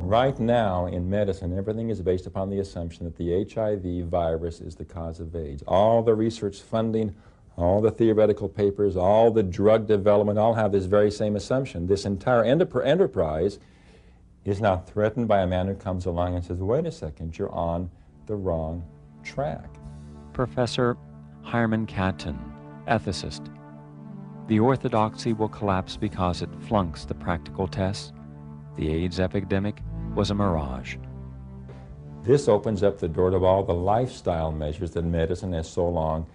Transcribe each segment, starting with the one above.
Right now in medicine, everything is based upon the assumption that the HIV virus is the cause of AIDS. All the research funding, all the theoretical papers, all the drug development, all have this very same assumption. This entire enterprise is now threatened by a man who comes along and says, wait a second, you're on the wrong track. Professor Hiram Catton, ethicist. The orthodoxy will collapse because it flunks the practical tests. The AIDS epidemic was a mirage. This opens up the door to all the lifestyle measures that medicine has so long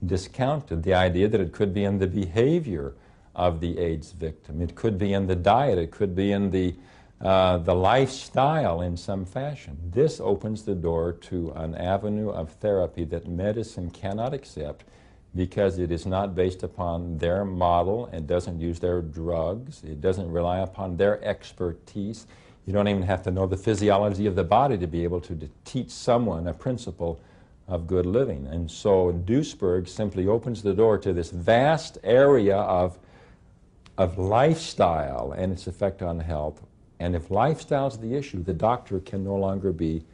discounted. The idea that it could be in the behavior of the AIDS victim, it could be in the diet, it could be in the lifestyle in some fashion. This opens the door to an avenue of therapy that medicine cannot accept because it is not based upon their model, it doesn't use their drugs, it doesn't rely upon their expertise. You don't even have to know the physiology of the body to be able to teach someone a principle of good living. And so Duesberg simply opens the door to this vast area of lifestyle and its effect on health. And if lifestyle is the issue, the doctor can no longer be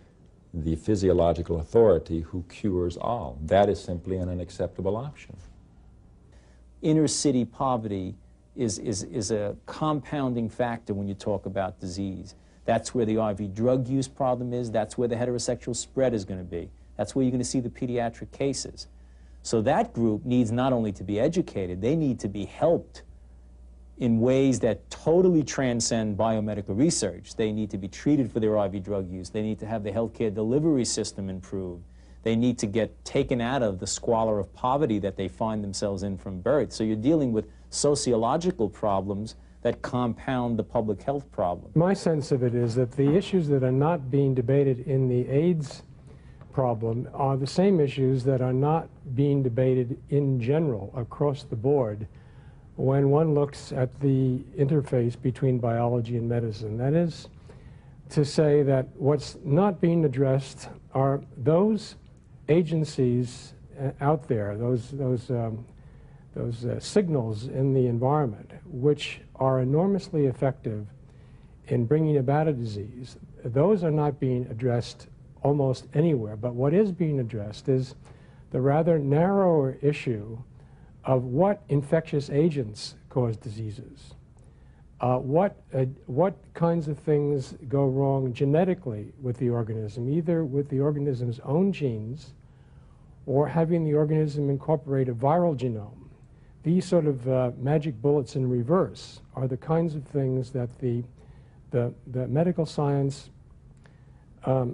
the physiological authority who cures all. That is simply an unacceptable option. Inner city poverty is a compounding factor when you talk about disease. That's where the IV drug use problem is. That's where the heterosexual spread is going to be. That's where you're going to see the pediatric cases. So that group needs not only to be educated, they need to be helped in ways that totally transcend biomedical research. They need to be treated for their IV drug use. They need to have the healthcare delivery system improved. They need to get taken out of the squalor of poverty that they find themselves in from birth. So you're dealing with sociological problems that compound the public health problem. My sense of it is that the issues that are not being debated in the AIDS problem are the same issues that are not being debated in general across the board when one looks at the interface between biology and medicine. That is to say that what's not being addressed are those agencies out there, those signals in the environment which are enormously effective in bringing about a disease. Those are not being addressed almost anywhere, but what is being addressed is the rather narrower issue of what infectious agents cause diseases, what kinds of things go wrong genetically with the organism, either with the organism's own genes or having the organism incorporate a viral genome. These sort of magic bullets in reverse are the kinds of things that the medical science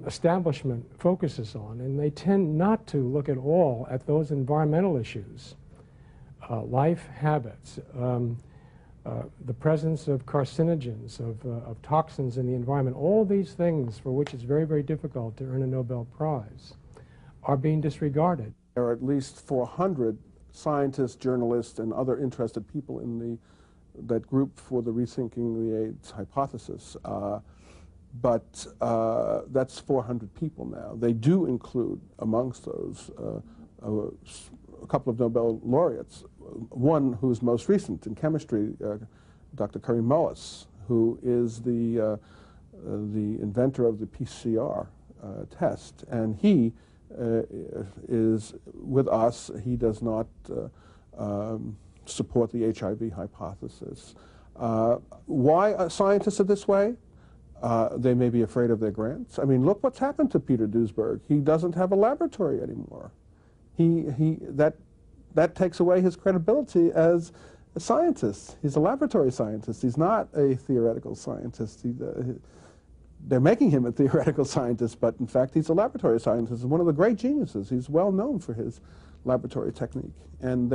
establishment focuses on, and they tend not to look at all at those environmental issues. Life habits, the presence of carcinogens, of toxins in the environment, all these things for which it's very, very difficult to earn a Nobel Prize are being disregarded. There are at least 400 scientists, journalists, and other interested people in that group for the Rethinking the AIDS Hypothesis. But that's 400 people now. They do include amongst those a couple of Nobel laureates. One who's most recent in chemistry, Dr. Kary Mullis, who is the inventor of the PCR test, and he is with us. He does not support the HIV hypothesis. Why scientists are this way? They may be afraid of their grants. I mean, look what's happened to Peter Duesberg. He doesn't have a laboratory anymore. That takes away his credibility as a scientist. He's a laboratory scientist. He's not a theoretical scientist. They're making him a theoretical scientist, but in fact he's a laboratory scientist. He's one of the great geniuses. He's well known for his laboratory technique. And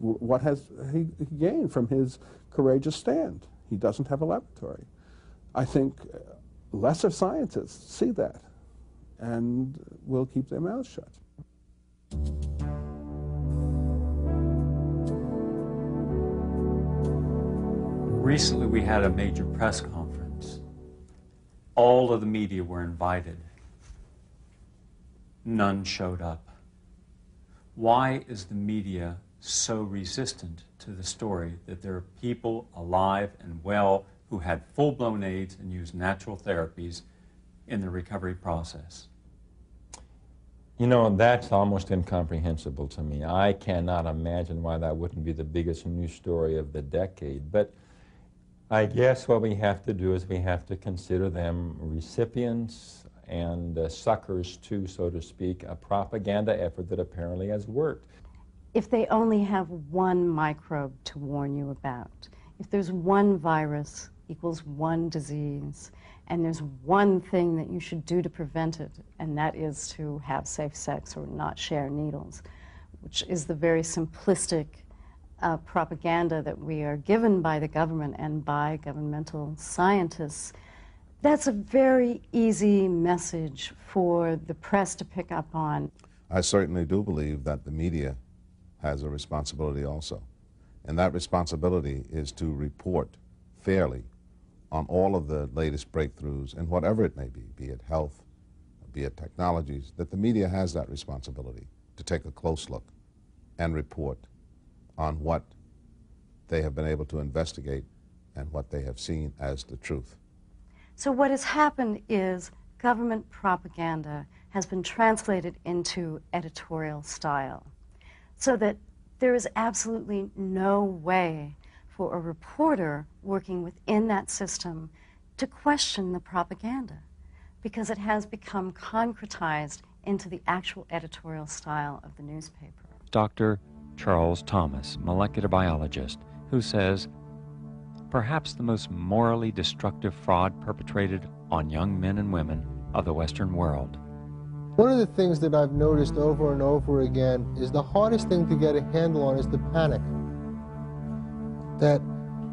what has he gained from his courageous stand? He doesn't have a laboratory. I think lesser scientists see that and will keep their mouths shut. Recently we had a major press conference. All of the media were invited. None showed up. Why is the media so resistant to the story that there are people alive and well who had full-blown AIDS and used natural therapies in the recovery process. You know, that's almost incomprehensible to me. I cannot imagine why that wouldn't be the biggest news story of the decade. But I guess what we have to do is we have to consider them recipients and suckers to, so to speak, a propaganda effort that apparently has worked. If they only have one microbe to warn you about, if there's one virus equals one disease, and there's one thing that you should do to prevent it, and that is to have safe sex or not share needles, which is the very simplistic propaganda that we are given by the government and by governmental scientists. That's a very easy message for the press to pick up on. I certainly do believe that the media has a responsibility also. And that responsibility is to report fairly on all of the latest breakthroughs and whatever it may be it health, be it technologies, that the media has that responsibility to take a close look and report on what they have been able to investigate and what they have seen as the truth. So what has happened is government propaganda has been translated into editorial style, so that there is absolutely no way for a reporter working within that system to question the propaganda, because it has become concretized into the actual editorial style of the newspaper. Dr. Charles Thomas, molecular biologist, who says, perhaps the most morally destructive fraud perpetrated on young men and women of the Western world. One of the things that I've noticed over and over again is the hardest thing to get a handle on is the panic. That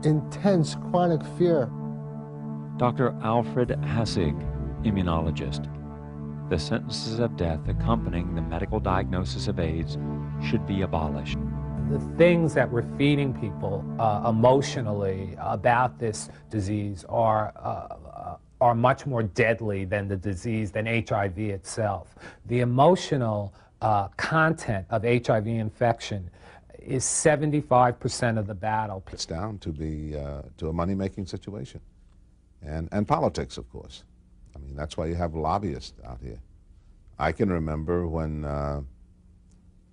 intense chronic fear. Dr. Alfred Hassig, immunologist. The sentences of death accompanying the medical diagnosis of AIDS should be abolished. The things that we're feeding people emotionally about this disease are much more deadly than the disease, than HIV itself. The emotional content of HIV infection is 75% of the battle. It's down to a money-making situation, and politics, of course. I mean, that's why you have lobbyists out here. I can remember when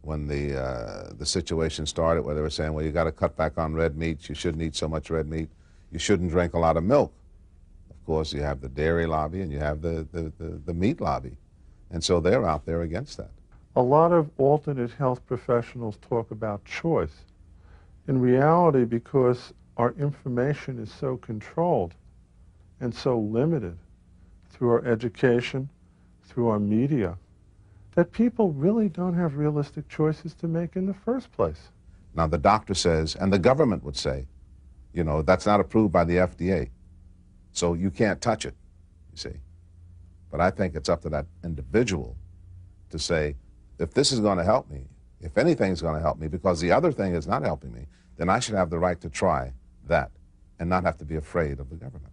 the situation started, where they were saying, well, you got to cut back on red meat. You shouldn't eat so much red meat. You shouldn't drink a lot of milk. Of course, you have the dairy lobby and you have the meat lobby, and so they're out there against that. A lot of alternate health professionals talk about choice. In reality, because our information is so controlled and so limited through our education, through our media, that people really don't have realistic choices to make in the first place. Now, the doctor says, and the government would say, you know, that's not approved by the FDA, so you can't touch it, you see. But I think it's up to that individual to say, if this is going to help me, if anything's going to help me, because the other thing is not helping me, then I should have the right to try that and not have to be afraid of the government.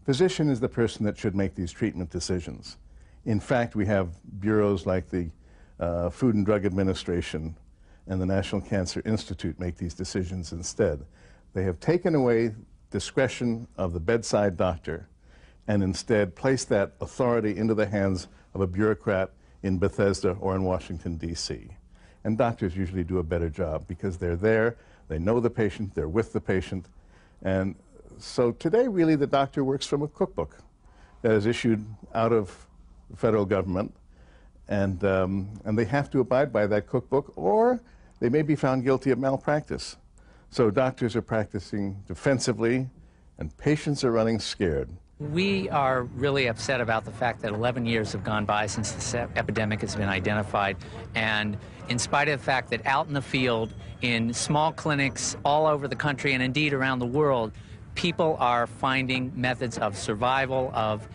Physician is the person that should make these treatment decisions. In fact, we have bureaus like the Food and Drug Administration and the National Cancer Institute make these decisions instead. They have taken away discretion of the bedside doctor and instead placed that authority into the hands of a bureaucrat in Bethesda or in Washington, D.C. And doctors usually do a better job because they're there, they know the patient, they're with the patient. And so today, really, the doctor works from a cookbook that is issued out of the federal government, and they have to abide by that cookbook, or they may be found guilty of malpractice. So doctors are practicing defensively, and patients are running scared. We are really upset about the fact that 11 years have gone by since this epidemic has been identified, and in spite of the fact that out in the field, in small clinics all over the country and indeed around the world, people are finding methods of survival, of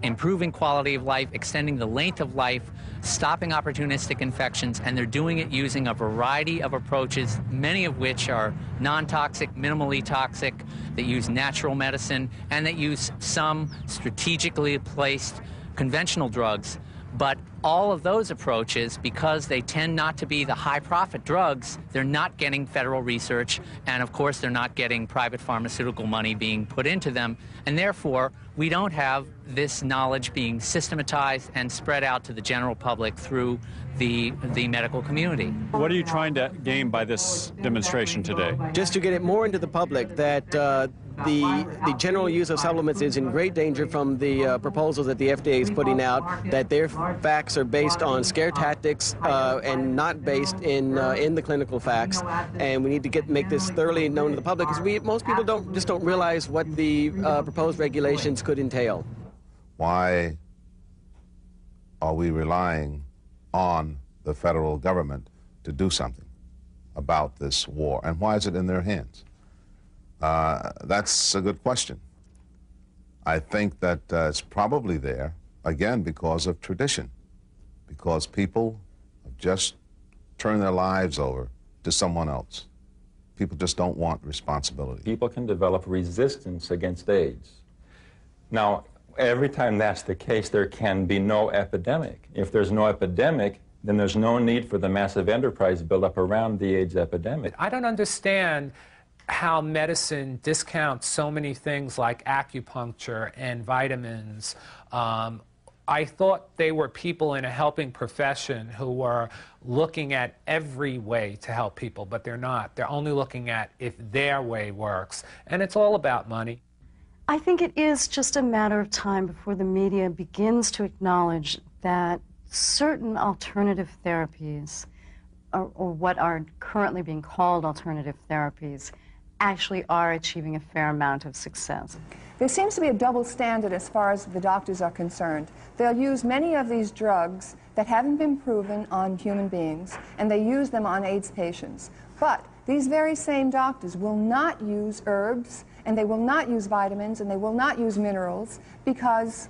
improving quality of life, extending the length of life, stopping opportunistic infections, and they're doing it using a variety of approaches, many of which are non-toxic, minimally toxic, that use natural medicine, and that use some strategically placed conventional drugs. But all of those approaches, because they tend not to be the high-profit drugs, they're not getting federal research, and of course they're not getting private pharmaceutical money being put into them, and therefore we don't have this knowledge being systematized and spread out to the general public through the medical community. What are you trying to gain by this demonstration today? Just to get it more into the public that the general use of supplements is in great danger from the proposals that the FDA is putting out, that their facts are based on scare tactics and not based in the clinical facts. And we need to make this thoroughly known to the public, because most people don't realize what the proposed regulations could entail. Why are we relying on the federal government to do something about this war, and why is it in their hands? That's a good question. I think that it's probably there, again, because of tradition, because people have just turned their lives over to someone else. People just don't want responsibility. People can develop resistance against AIDS. Now, every time that's the case, there can be no epidemic. If there's no epidemic, then there's no need for the massive enterprise built up around the AIDS epidemic. I don't understand how medicine discounts so many things like acupuncture and vitamins. I thought they were people in a helping profession who were looking at every way to help people, but they're not. They're only looking at if their way works, and it's all about money. I think it is just a matter of time before the media begins to acknowledge that certain alternative therapies, or what are currently being called alternative therapies, actually are achieving a fair amount of success. There seems to be a double standard as far as the doctors are concerned. They'll use many of these drugs that haven't been proven on human beings, and they use them on AIDS patients. But these very same doctors will not use herbs, and they will not use vitamins, and they will not use minerals, because,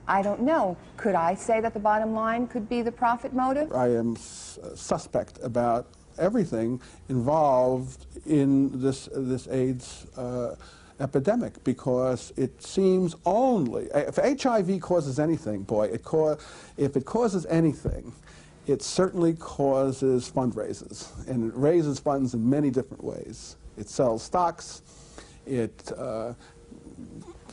I don't know, could I say that the bottom line could be the profit motive? I am suspect about everything involved in this AIDS epidemic, because it seems only, if HIV causes anything, boy, if it causes anything, it certainly causes fundraisers, and it raises funds in many different ways. It sells stocks, it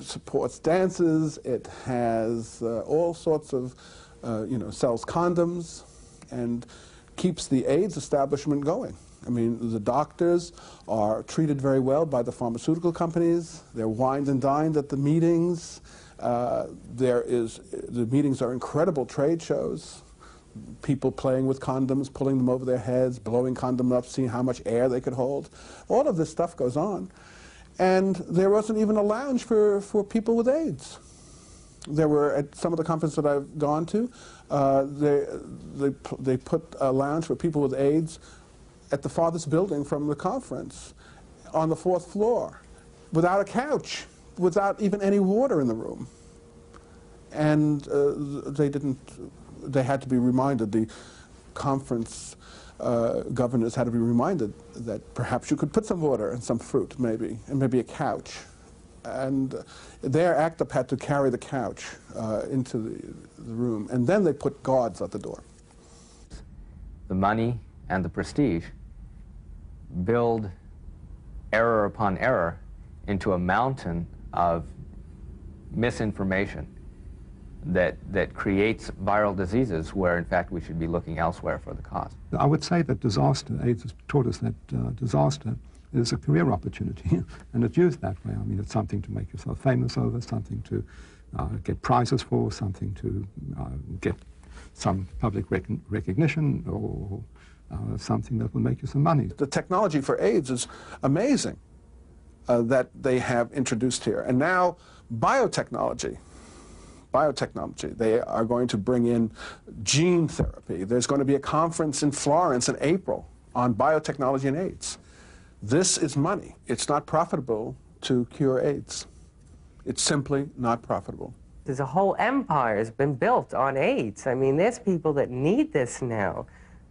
supports dances, it has all sorts of, sells condoms, and keeps the AIDS establishment going. I mean, the doctors are treated very well by the pharmaceutical companies. They're wined and dined at the meetings. The meetings are incredible trade shows. People playing with condoms, pulling them over their heads, blowing condoms up, seeing how much air they could hold. All of this stuff goes on. And there wasn't even a lounge for people with AIDS. There were, at some of the conferences that I've gone to, they put a lounge for people with AIDS at the farthest building from the conference, on the 4th floor, without a couch, without even any water in the room. And they had to be reminded, the conference governors had to be reminded that perhaps you could put some water and some fruit, maybe, and maybe a couch. And their ACTUP had to carry the couch into the room, and then they put guards at the door. The money and the prestige build error upon error into a mountain of misinformation that creates viral diseases where, in fact, we should be looking elsewhere for the cause. I would say that AIDS has taught us that disaster is a career opportunity, and it's used that way. I mean, it's something to make yourself famous over, something to get prizes for, something to get some public recognition, or something that will make you some money. The technology for AIDS is amazing that they have introduced here. And now biotechnology, they are going to bring in gene therapy. There's going to be a conference in Florence in April on biotechnology and AIDS. This is money. It's not profitable to cure AIDS. It's simply not profitable. There's a whole empire has been built on AIDS. I mean, there's people that need this now.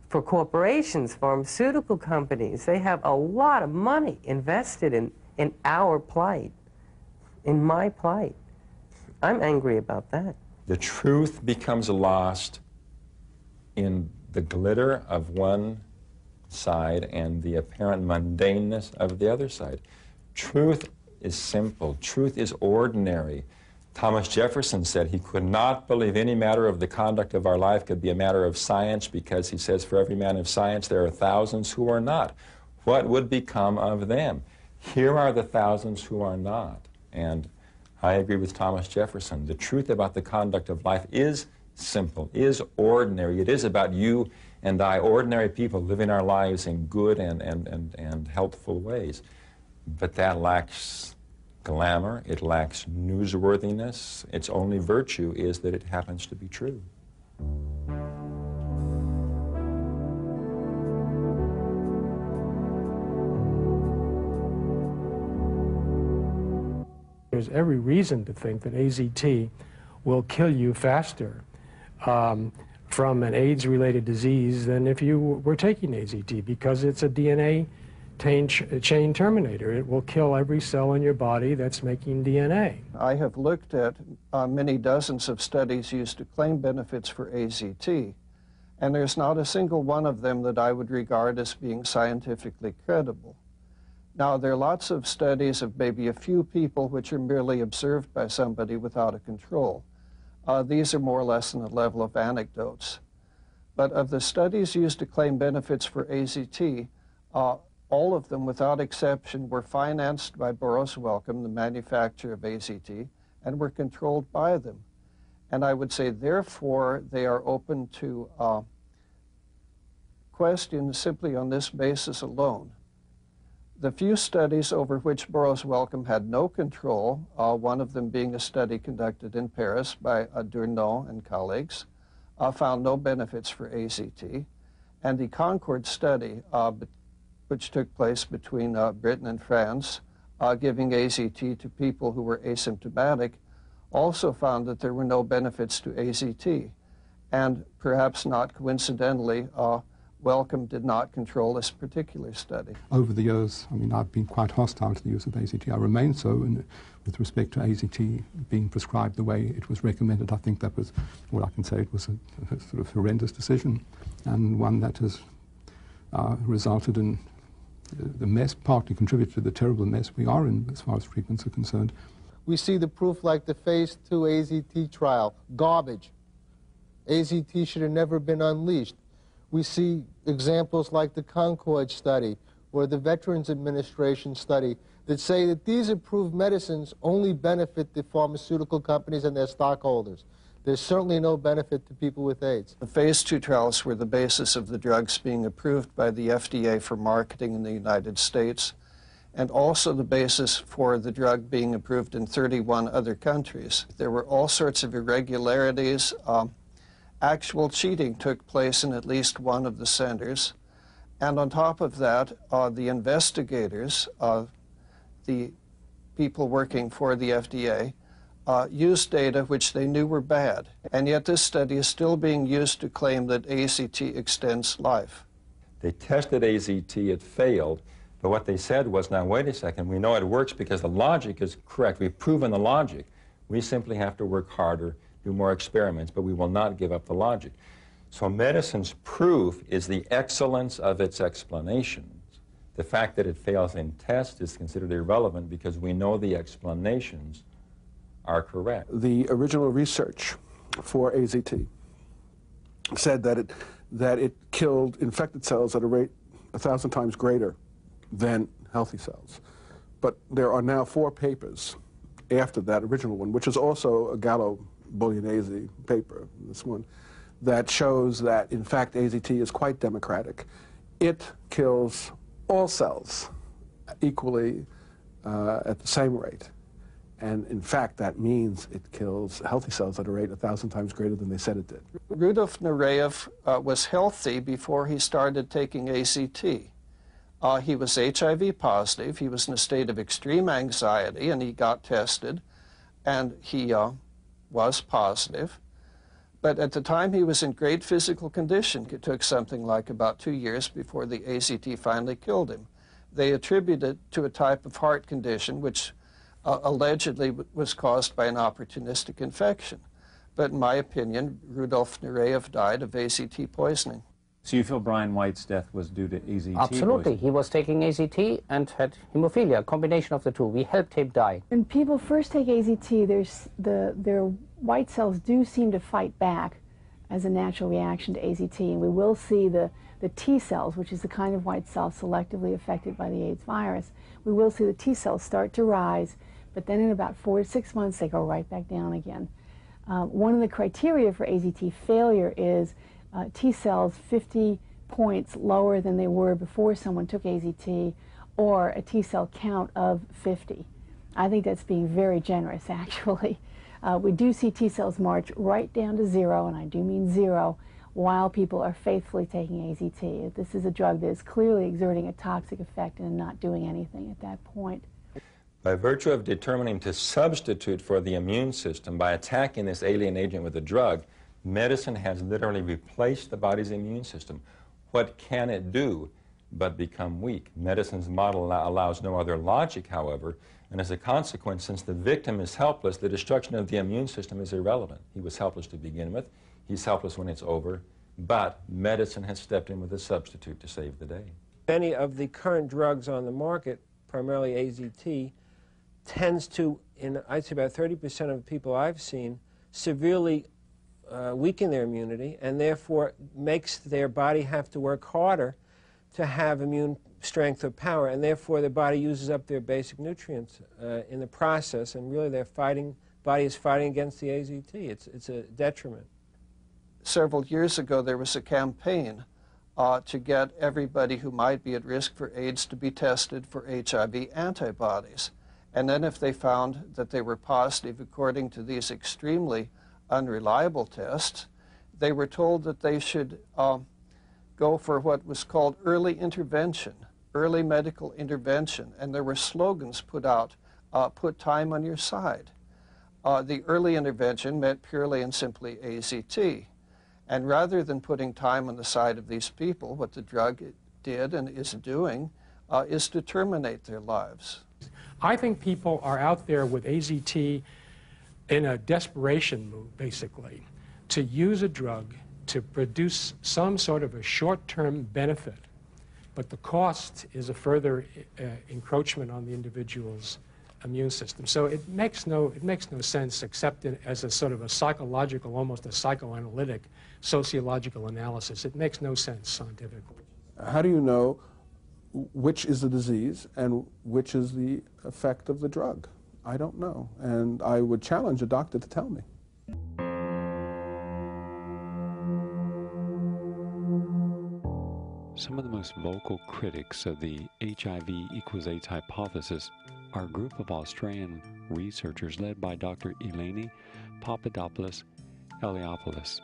For corporations, pharmaceutical companies, they have a lot of money invested in our plight, in my plight. I'm angry about that. The truth becomes lost in the glitter of one side and the apparent mundaneness of the other side. Truth is simple. Truth is ordinary. Thomas Jefferson said he could not believe any matter of the conduct of our life could be a matter of science, because he says for every man of science there are thousands who are not. What would become of them? Here are the thousands who are not. And I agree with Thomas Jefferson. The truth about the conduct of life is simple, is ordinary. It is about you and I, ordinary people, living our lives in good and helpful ways. But that lacks glamour, it lacks newsworthiness. Its only virtue is that it happens to be true. There's every reason to think that AZT will kill you faster from an AIDS-related disease than if you were taking AZT, because it's a DNA chain terminator. It will kill every cell in your body that's making DNA. I have looked at many dozens of studies used to claim benefits for AZT, and there's not a single one of them that I would regard as being scientifically credible. Now, there are lots of studies of maybe a few people which are merely observed by somebody without a control. These are more or less in the level of anecdotes. But of the studies used to claim benefits for AZT, all of them, without exception, were financed by Burroughs Wellcome, the manufacturer of AZT, and were controlled by them. And I would say, therefore, they are open to question simply on this basis alone. The few studies over which Burroughs Wellcome had no control, one of them being a study conducted in Paris by Durno and colleagues, found no benefits for AZT. And the Concord study, which took place between Britain and France, giving AZT to people who were asymptomatic, also found that there were no benefits to AZT. And perhaps not coincidentally, Wellcome did not control this particular study. Over the years, I mean, I've been quite hostile to the use of AZT. I remain so with respect to AZT being prescribed the way it was recommended. I think that was, well, I can say it was a sort of horrendous decision, and one that has resulted in the mess, partly contributed to the terrible mess we are in as far as treatments are concerned. We see the proof like the phase 2 AZT trial, garbage. AZT should have never been unleashed. We see examples like the Concord study or the Veterans Administration study that say that these approved medicines only benefit the pharmaceutical companies and their stockholders. There's certainly no benefit to people with AIDS. The phase 2 trials were the basis of the drugs being approved by the FDA for marketing in the United States, and also the basis for the drug being approved in 31 other countries. There were all sorts of irregularities. Actual cheating took place in at least one of the centers. And on top of that, the investigators, the people working for the FDA, used data which they knew were bad. And yet this study is still being used to claim that AZT extends life. They tested AZT, it failed, but what they said was, now wait a second, we know it works because the logic is correct. We've proven the logic. We simply have to work harder, do more experiments, but we will not give up the logic. So medicine's proof is the excellence of its explanations. The fact that it fails in tests is considered irrelevant because we know the explanations are correct. The original research for AZT said that it killed infected cells at a rate 1,000 times greater than healthy cells. But there are now 4 papers after that original one, which is also a Gallo-Bolognese paper, this one, that shows that, in fact, AZT is quite democratic. It kills all cells equally at the same rate. And, in fact, that means it kills healthy cells at a rate 1,000 times greater than they said it did. Rudolf Nureyev was healthy before he started taking AZT. He was HIV positive. He was in a state of extreme anxiety, and he got tested, and he was positive. But at the time, he was in great physical condition. It took something like about 2 years before the AZT finally killed him. They attributed it to a type of heart condition which allegedly was caused by an opportunistic infection. But in my opinion, Rudolf Nureyev died of AZT poisoning. So you feel Brian White's death was due to AZT Absolutely. poisoning? He was taking AZT and had hemophilia, a combination of the two. We helped him die. When people first take AZT, their white cells do seem to fight back as a natural reaction to AZT, and we will see the T cells, which is the kind of white cell selectively affected by the AIDS virus, we will see the T cells start to rise, but then in about 4 to 6 months they go right back down again. One of the criteria for AZT failure is T cells 50 points lower than they were before someone took AZT, or a T cell count of 50. I think that's being very generous, actually. We do see T cells march right down to 0, and I do mean 0, while people are faithfully taking AZT. This is a drug that is clearly exerting a toxic effect and not doing anything at that point. By virtue of determining to substitute for the immune system by attacking this alien agent with a drug, medicine has literally replaced the body's immune system. What can it do but become weak? Medicine's model allows no other logic, however, and as a consequence, since the victim is helpless, the destruction of the immune system is irrelevant. He was helpless to begin with. He's helpless when it's over, but medicine has stepped in with a substitute to save the day. Many of the current drugs on the market, primarily AZT, tends to, I'd say about 30% of people I've seen, severely weaken their immunity, and therefore makes their body have to work harder to have immune strength or power, and therefore the body uses up their basic nutrients in the process, and really their body is fighting against the AZT. It's a detriment. Several years ago, there was a campaign to get everybody who might be at risk for AIDS to be tested for HIV antibodies. And then if they found that they were positive according to these extremely unreliable tests, they were told that they should go for what was called early intervention, early medical intervention. And there were slogans put out, put time on your side. The early intervention meant purely and simply AZT. And rather than putting time on the side of these people, what the drug did and is doing is to terminate their lives. I think people are out there with AZT in a desperation move, basically, to use a drug to produce some sort of a short-term benefit, but the cost is a further encroachment on the individual's immune system. So it makes no sense except as a sort of a psychological, almost a psychoanalytic, sociological analysis. It makes no sense scientifically. How do you know which is the disease and which is the effect of the drug? I don't know, and I would challenge a doctor to tell me. Some of the most vocal critics of the HIV equals AIDS hypothesis are a group of Australian researchers led by Dr. Eleni Papadopoulos Eliopoulos.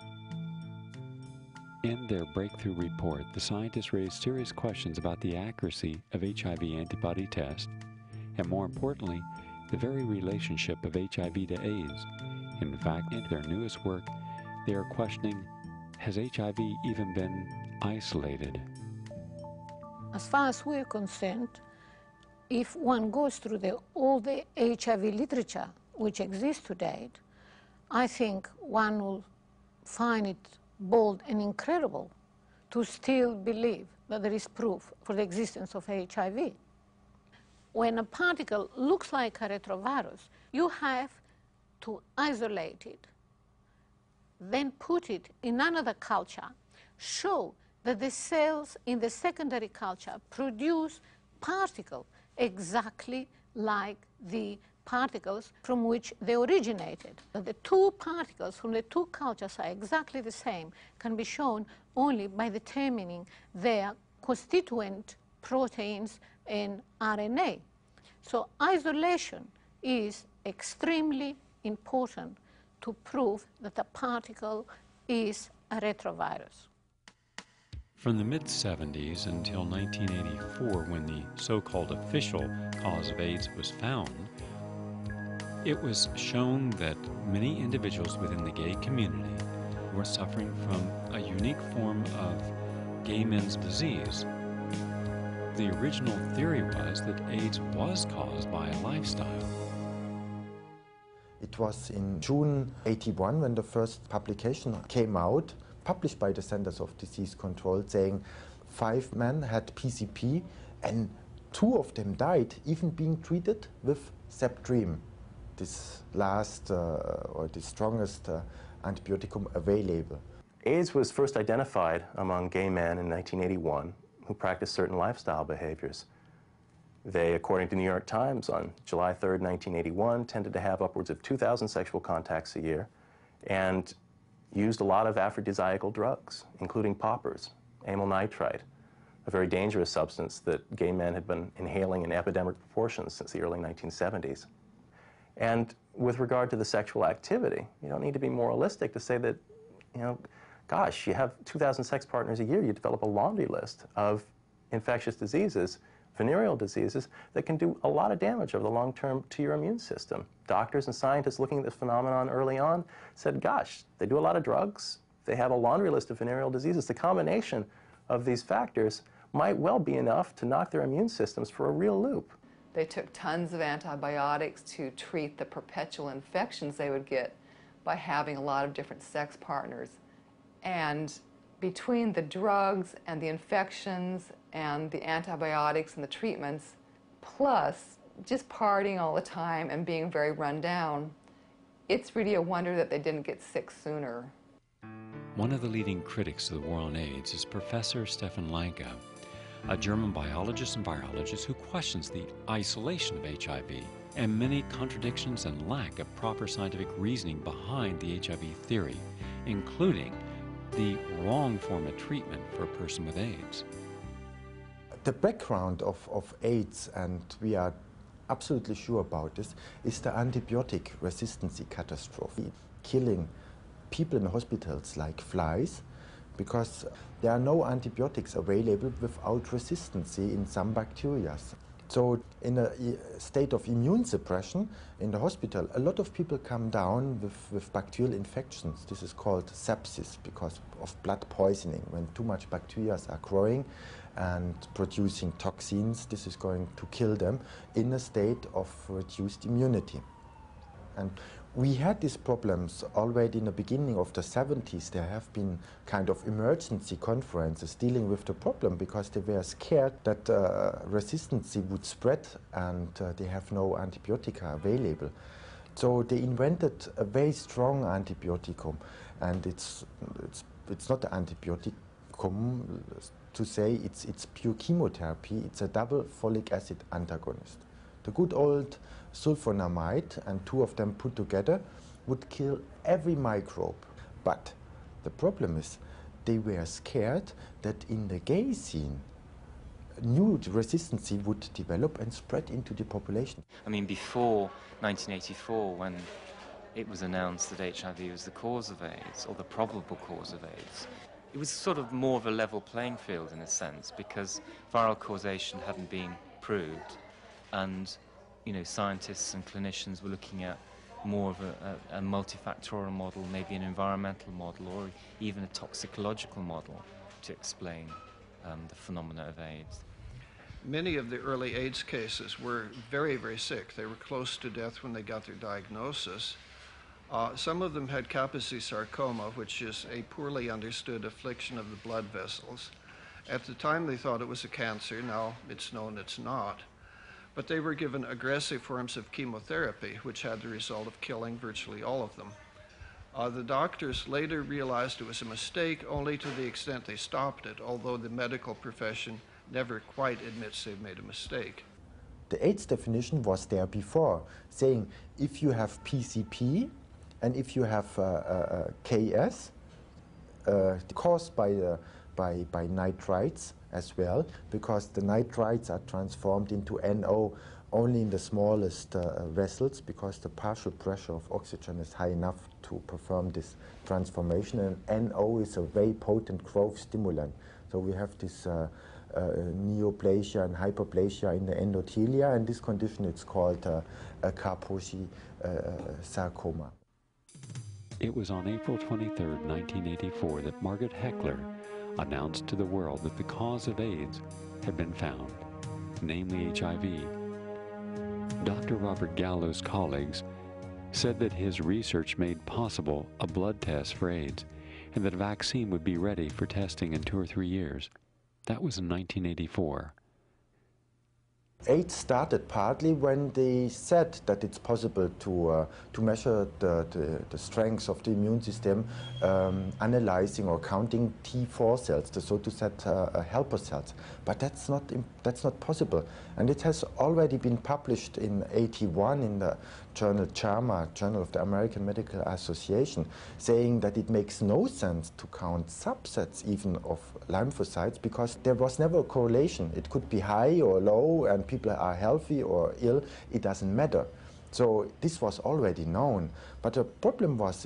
In their breakthrough report, the scientists raised serious questions about the accuracy of HIV antibody tests, and more importantly, the very relationship of HIV to AIDS. In fact, in their newest work, they are questioning, has HIV even been isolated? As far as we're concerned, if one goes through all the HIV literature which exists to date, I think one will find it bold and incredible to still believe that there is proof for the existence of HIV. When a particle looks like a retrovirus, you have to isolate it, then put it in another culture, show that the cells in the secondary culture produce particles exactly like the particles from which they originated. That the two particles from the two cultures are exactly the same can be shown only by determining their constituent proteins in RNA. So isolation is extremely important to prove that a particle is a retrovirus. From the mid-70s until 1984, when the so-called official cause of AIDS was found, it was shown that many individuals within the gay community were suffering from a unique form of gay men's disease. The original theory was that AIDS was caused by a lifestyle. It was in June '81 when the first publication came out, published by the Centers of Disease Control, saying 5 men had PCP and 2 of them died, even being treated with Septrim, this last or the strongest antibioticum available. AIDS was first identified among gay men in 1981 who practiced certain lifestyle behaviors. They, according to New York Times, on July 3rd, 1981, tended to have upwards of 2,000 sexual contacts a year and used a lot of aphrodisiacal drugs, including poppers, amyl nitrite, a very dangerous substance that gay men had been inhaling in epidemic proportions since the early 1970s. And with regard to the sexual activity, you don't need to be moralistic to say that, you know, gosh, you have 2,000 sex partners a year, you develop a laundry list of infectious diseases, venereal diseases, that can do a lot of damage over the long term to your immune system. Doctors and scientists looking at this phenomenon early on said, gosh, they do a lot of drugs, they have a laundry list of venereal diseases. The combination of these factors might well be enough to knock their immune systems for a real loop. They took tons of antibiotics to treat the perpetual infections they would get by having a lot of different sex partners. And between the drugs and the infections and the antibiotics and the treatments, plus just partying all the time and being very run down, it's really a wonder that they didn't get sick sooner. One of the leading critics of the war on AIDS is Professor Stefan Lanka, a German biologist and virologist who questions the isolation of HIV and many contradictions and lack of proper scientific reasoning behind the HIV theory, including the wrong form of treatment for a person with AIDS. The background of AIDS, and we are absolutely sure about this, is the antibiotic resistance catastrophe, killing people in hospitals like flies, because there are no antibiotics available without resistance in some bacteria. So in a state of immune suppression in the hospital, a lot of people come down with bacterial infections. This is called sepsis because of blood poisoning. When too much bacteria are growing and producing toxins, this is going to kill them in a state of reduced immunity. And we had these problems already in the beginning of the 70s. There have been kind of emergency conferences dealing with the problem because they were scared that resistance would spread and they have no antibiotica available. So they invented a very strong antibioticum, and it's not an antibioticum to say it's pure chemotherapy. It's a double folic acid antagonist. The good old sulfonamide and 2 of them put together would kill every microbe. But the problem is they were scared that in the gay scene new resistance would develop and spread into the population. I mean, before 1984, when it was announced that HIV was the cause of AIDS, or the probable cause of AIDS, it was sort of more of a level playing field in a sense, because viral causation hadn't been proved, and scientists and clinicians were looking at more of a multifactorial model, maybe an environmental model, or even a toxicological model to explain the phenomena of AIDS. Many of the early AIDS cases were very, very sick. They were close to death when they got their diagnosis. Some of them had Kaposi sarcoma, which is a poorly understood affliction of the blood vessels. At the time, they thought it was a cancer. Now it's known it's not. But they were given aggressive forms of chemotherapy, which had the result of killing virtually all of them. The doctors later realized it was a mistake only to the extent they stopped it, although the medical profession never quite admits they've made a mistake. The AIDS definition was there before, saying if you have PCP and if you have KS caused by nitrites as well, because the nitrites are transformed into NO only in the smallest vessels, because the partial pressure of oxygen is high enough to perform this transformation, and NO is a very potent growth stimulant. So we have this neoplasia and hyperplasia in the endothelia, and this condition is called a Kaposi sarcoma. It was on April 23, 1984 that Margaret Heckler announced to the world that the cause of AIDS had been found, namely HIV. Dr. Robert Gallow's colleagues said that his research made possible a blood test for AIDS and that a vaccine would be ready for testing in 2 or 3 years. That was in 1984. AIDS started partly when they said that it's possible to measure the strength of the immune system, analyzing or counting T4 cells, the so to say helper cells. But that's not possible. And it has already been published in '81 in the journal JAMA, Journal of the American Medical Association, saying that it makes no sense to count subsets even of lymphocytes because there was never a correlation. It could be high or low and people are healthy or ill, it doesn't matter. So this was already known. But the problem was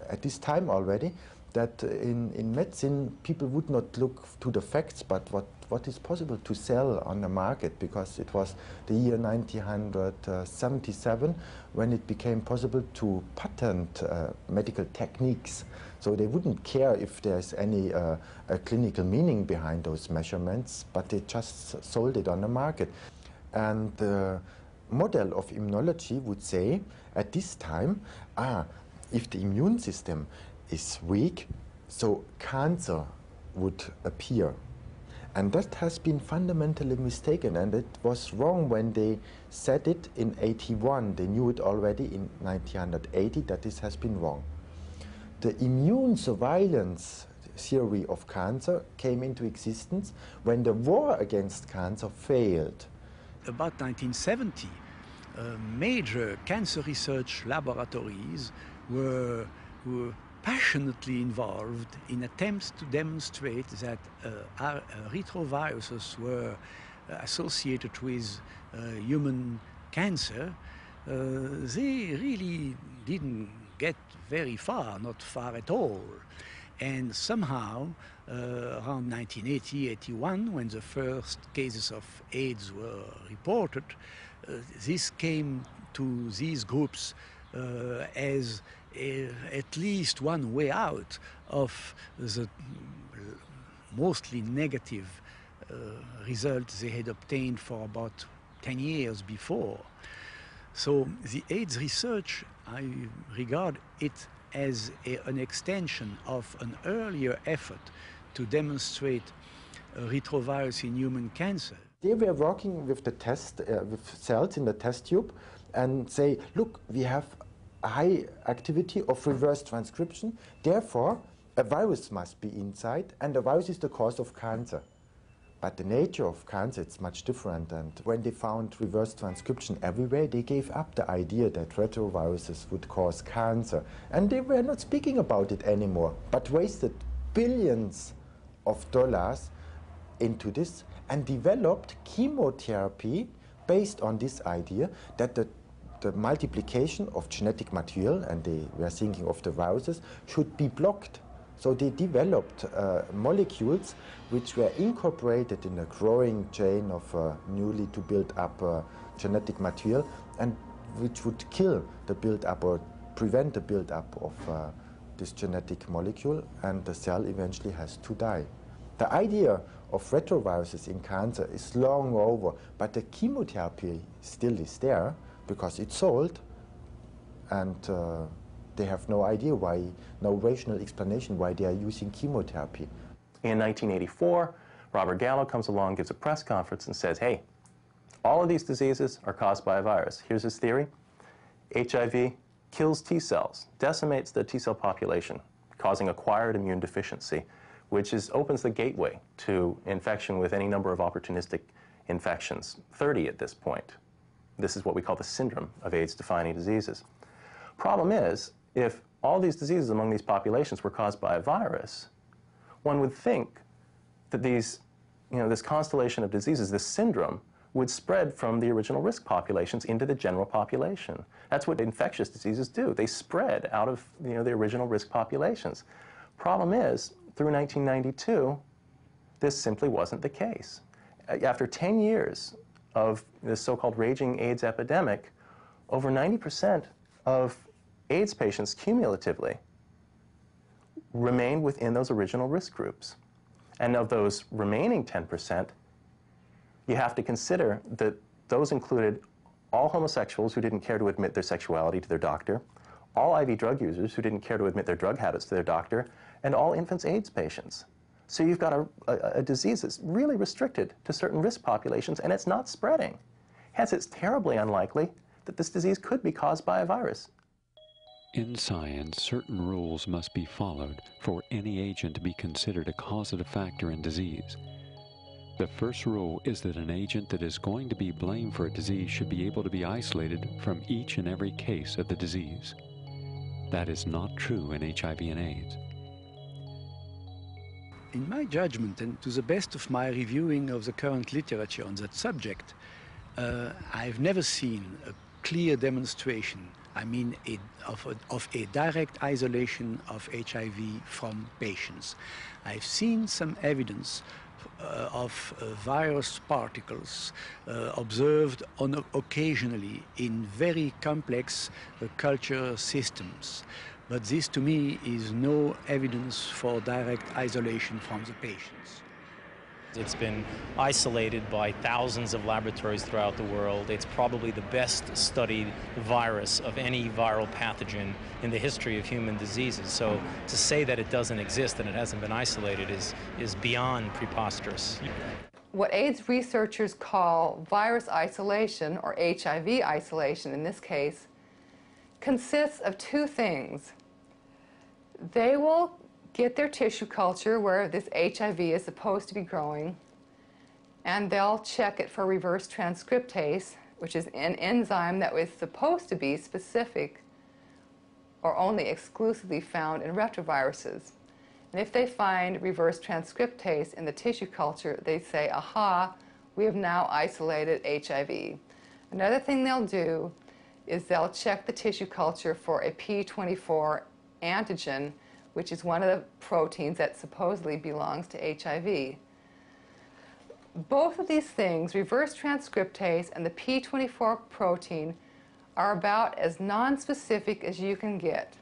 at this time already that in medicine people would not look to the facts but what is possible to sell on the market, because it was the year 1977 when it became possible to patent medical techniques. So they wouldn't care if there's any a clinical meaning behind those measurements, but they just sold it on the market. And the model of immunology would say at this time, if the immune system is weak, so cancer would appear. And that has been fundamentally mistaken, and it was wrong when they said it in '81. They knew it already in 1980 that this has been wrong. The immune surveillance theory of cancer came into existence when the war against cancer failed. About 1970, major cancer research laboratories were passionately involved in attempts to demonstrate that retroviruses were associated with human cancer. They really didn't get very far, not far at all. And somehow, around 1980-81, when the first cases of AIDS were reported, this came to these groups as at least one way out of the mostly negative results they had obtained for about 10 years before. So the AIDS research, I regard it as an extension of an earlier effort to demonstrate retrovirus in human cancer. They were working with the test, with cells in the test tube and say, look, we have a high activity of reverse transcription, therefore a virus must be inside and the virus is the cause of cancer. But the nature of cancer is much different, and when they found reverse transcription everywhere, they gave up the idea that retroviruses would cause cancer. And they were not speaking about it anymore, but wasted billions of dollars into this and developed chemotherapy based on this idea that the multiplication of genetic material, and they were thinking of the viruses, should be blocked. So they developed molecules which were incorporated in a growing chain of newly to build up genetic material, and which would kill the build-up or prevent the build-up of this genetic molecule, and the cell eventually has to die. The idea of retroviruses in cancer is long over, but the chemotherapy still is there because it's sold, and they have no idea why, no rational explanation why they are using chemotherapy. In 1984, Robert Gallo comes along, gives a press conference and says, hey, all of these diseases are caused by a virus. Here's his theory. HIV kills T cells, decimates the T cell population, causing acquired immune deficiency, which opens the gateway to infection with any number of opportunistic infections, 30 at this point. This is what we call the syndrome of AIDS-defining diseases. Problem is, if all these diseases among these populations were caused by a virus, one would think that these, this constellation of diseases, this syndrome, would spread from the original risk populations into the general population. That's what infectious diseases do. They spread out of the original risk populations. Problem is, through 1992, this simply wasn't the case. After 10 years of this so-called raging AIDS epidemic, over 90% of AIDS patients cumulatively remain within those original risk groups. And of those remaining 10%, you have to consider that those included all homosexuals who didn't care to admit their sexuality to their doctor, all IV drug users who didn't care to admit their drug habits to their doctor, and all infants AIDS patients. So you've got a disease that's really restricted to certain risk populations, and it's not spreading. Hence, it's terribly unlikely that this disease could be caused by a virus. In science, certain rules must be followed for any agent to be considered a causative factor in disease. The first rule is that an agent that is going to be blamed for a disease should be able to be isolated from each and every case of the disease. That is not true in HIV and AIDS. In my judgment, and to the best of my reviewing of the current literature on that subject, I've never seen a clear demonstration, I mean, of a direct isolation of HIV from patients. I've seen some evidence of virus particles observed occasionally in very complex culture systems. But this, to me, is no evidence for direct isolation from the patients. It's been isolated by thousands of laboratories throughout the world. It's probably the best studied virus of any viral pathogen in the history of human diseases. So to say that it doesn't exist and it hasn't been isolated is beyond preposterous. What AIDS researchers call virus isolation, or HIV isolation in this case, consists of two things. They will get their tissue culture where this HIV is supposed to be growing, and they'll check it for reverse transcriptase, which is an enzyme that was supposed to be specific or only exclusively found in retroviruses. And if they find reverse transcriptase in the tissue culture, they say, aha, we have now isolated HIV. Another thing they'll do is they'll check the tissue culture for a P24 antigen, which is one of the proteins that supposedly belongs to HIV. Both of these things, reverse transcriptase and the P24 protein, are about as nonspecific as you can get.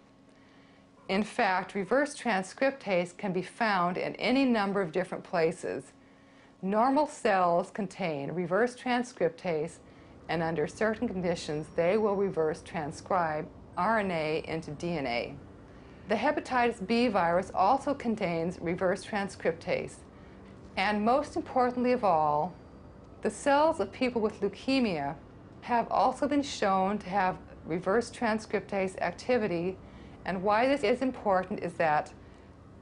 In fact, reverse transcriptase can be found in any number of different places. Normal cells contain reverse transcriptase, and under certain conditions, they will reverse transcribe RNA into DNA. The hepatitis B virus also contains reverse transcriptase. And most importantly of all, the cells of people with leukemia have also been shown to have reverse transcriptase activity. And why this is important is that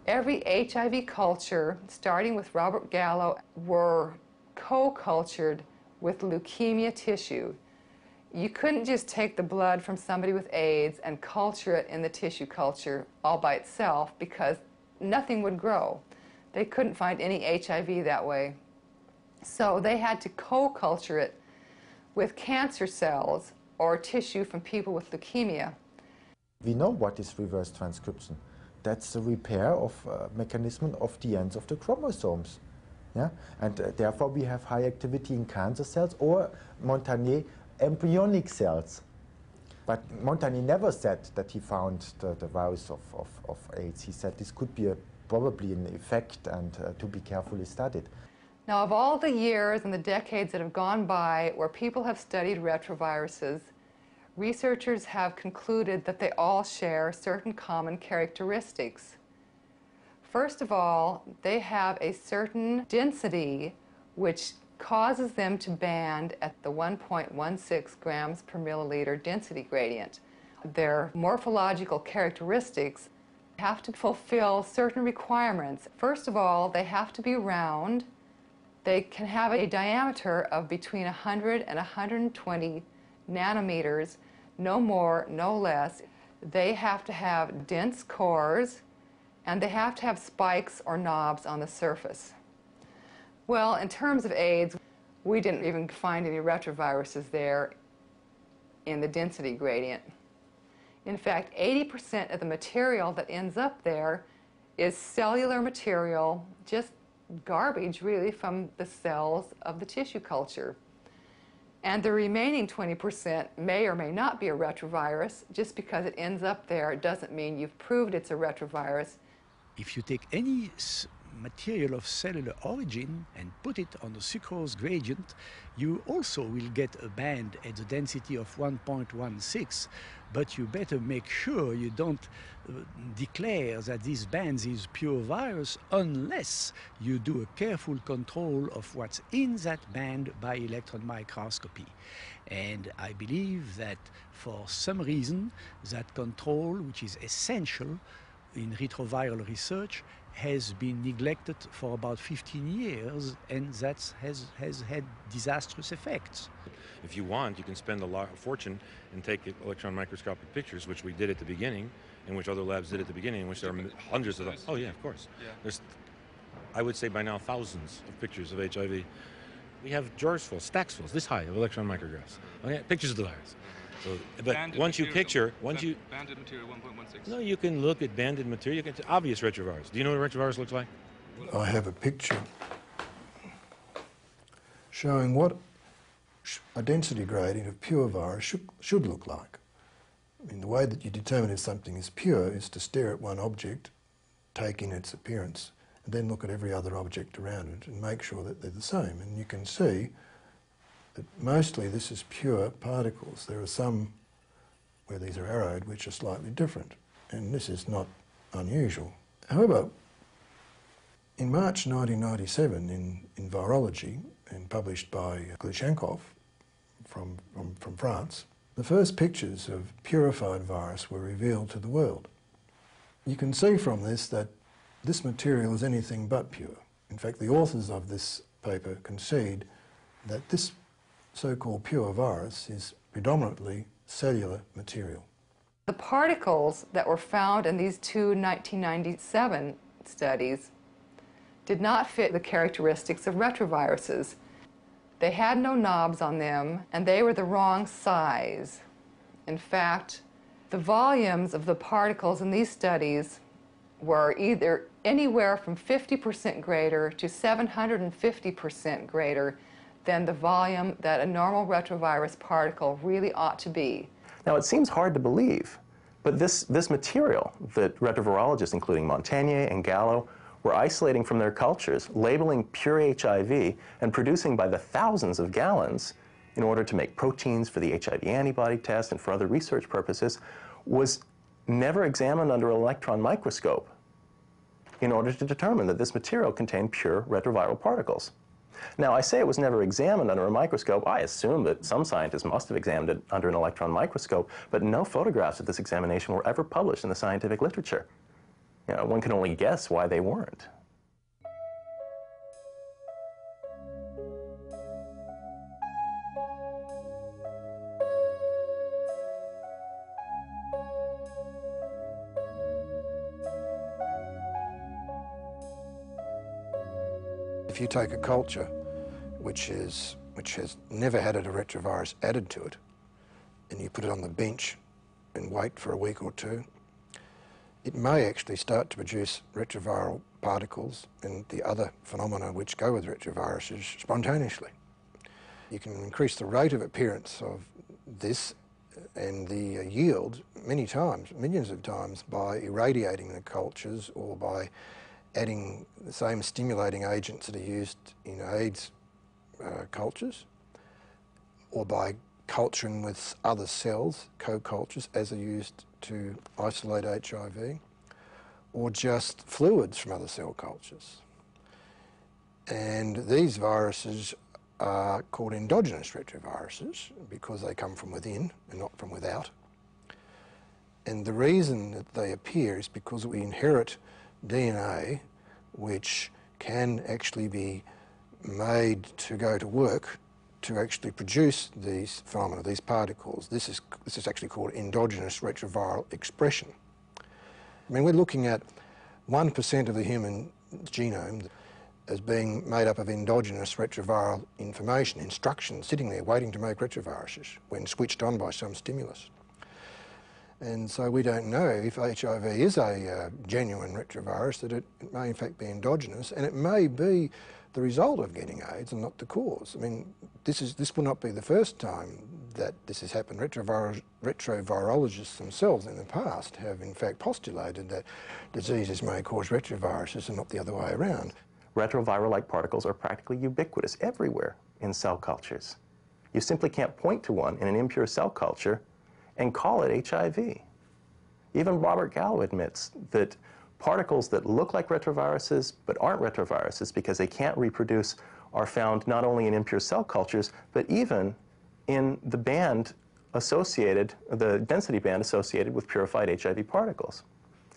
every HIV culture, starting with Robert Gallo, were co-cultured with leukemia tissue. You couldn't just take the blood from somebody with AIDS and culture it in the tissue culture all by itself, because nothing would grow. They couldn't find any HIV that way. So they had to co-culture it with cancer cells or tissue from people with leukemia. We know what is reverse transcription. That's the repair of mechanism of the ends of the chromosomes. Yeah? And therefore we have high activity in cancer cells or Montagnier embryonic cells. But Montagnier never said that he found the virus of AIDS. He said this could be probably an effect and to be carefully studied. Now, of all the years and the decades that have gone by where people have studied retroviruses, researchers have concluded that they all share certain common characteristics. First of all, they have a certain density which causes them to band at the 1.16 grams per milliliter density gradient. Their morphological characteristics have to fulfill certain requirements. First of all, they have to be round. They can have a diameter of between 100 and 120 nanometers, no more, no less. They have to have dense cores, and they have to have spikes or knobs on the surface. Well, in terms of AIDS, we didn't even find any retroviruses there in the density gradient. In fact, 80% of the material that ends up there is cellular material, just garbage really from the cells of the tissue culture. And the remaining 20% may or may not be a retrovirus. Just because it ends up there doesn't mean you've proved it's a retrovirus. If you take any material of cellular origin and put it on the sucrose gradient, you also will get a band at the density of 1.16, but you better make sure you don't declare that this band is pure virus unless you do a careful control of what's in that band by electron microscopy. And I believe that for some reason that control, which is essential in retroviral research, has been neglected for about 15 years, and that has had disastrous effects. If you want, you can spend a fortune and take electron microscopic pictures, which we did at the beginning, and which other labs did at the beginning, in which there are hundreds of them. Oh yeah, of course. Yeah. There's, I would say by now, thousands of pictures of HIV. We have drawers full, stacks full, this high of electron micrographs. Okay, pictures of the virus. So, but banded once you picture, banded material 1.16. No, you can look at banded material. It's obvious retrovirus. Do you know what a retrovirus looks like? I have a picture showing what a density gradient of pure virus should look like. I mean, the way that you determine if something is pure is to stare at one object, take in its appearance, and then look at every other object around it and make sure that they're the same. And you can see that mostly this is pure particles. There are some where these are arrowed which are slightly different, and this is not unusual. However, in March 1997 in Virology, and published by Glushenkov from France, the first pictures of purified virus were revealed to the world. You can see from this that this material is anything but pure. In fact, the authors of this paper concede that this so-called pure virus is predominantly cellular material. The particles that were found in these two 1997 studies did not fit the characteristics of retroviruses. They had no knobs on them, and they were the wrong size. In fact, the volumes of the particles in these studies were either anywhere from 50% greater to 750% greater than the volume that a normal retrovirus particle really ought to be. Now, it seems hard to believe, but this material that retrovirologists, including Montagnier and Gallo, were isolating from their cultures, labeling pure HIV, and producing by the thousands of gallons in order to make proteins for the HIV antibody test and for other research purposes, was never examined under an electron microscope in order to determine that this material contained pure retroviral particles. Now, I say it was never examined under a microscope. I assume that some scientists must have examined it under an electron microscope, but no photographs of this examination were ever published in the scientific literature. You know, one can only guess why they weren't. If you take a culture which has never had a retrovirus added to it, and you put it on the bench and wait for a week or two, it may actually start to produce retroviral particles and the other phenomena which go with retroviruses spontaneously. You can increase the rate of appearance of this and the yield many times, millions of times, by irradiating the cultures or by adding the same stimulating agents that are used in AIDS cultures, or by culturing with other cells, co-cultures, as are used to isolate HIV, or just fluids from other cell cultures. And these viruses are called endogenous retroviruses because they come from within and not from without. And the reason that they appear is because we inherit DNA which can actually be made to go to work to actually produce these phenomena, these particles. This is actually called endogenous retroviral expression. I mean, we're looking at 1% of the human genome as being made up of endogenous retroviral information, instructions sitting there waiting to make retroviruses when switched on by some stimulus. And so we don't know if HIV is a genuine retrovirus, that it may in fact be endogenous, and it may be the result of getting AIDS and not the cause. I mean, this will not be the first time that this has happened. Retrovirologists themselves in the past have in fact postulated that diseases may cause retroviruses and not the other way around. Retroviral-like particles are practically ubiquitous everywhere in cell cultures. You simply can't point to one in an impure cell culture and call it HIV. Even Robert Gallo admits that particles that look like retroviruses but aren't retroviruses because they can't reproduce are found not only in impure cell cultures, but even in the band associated, the density band associated with purified HIV particles.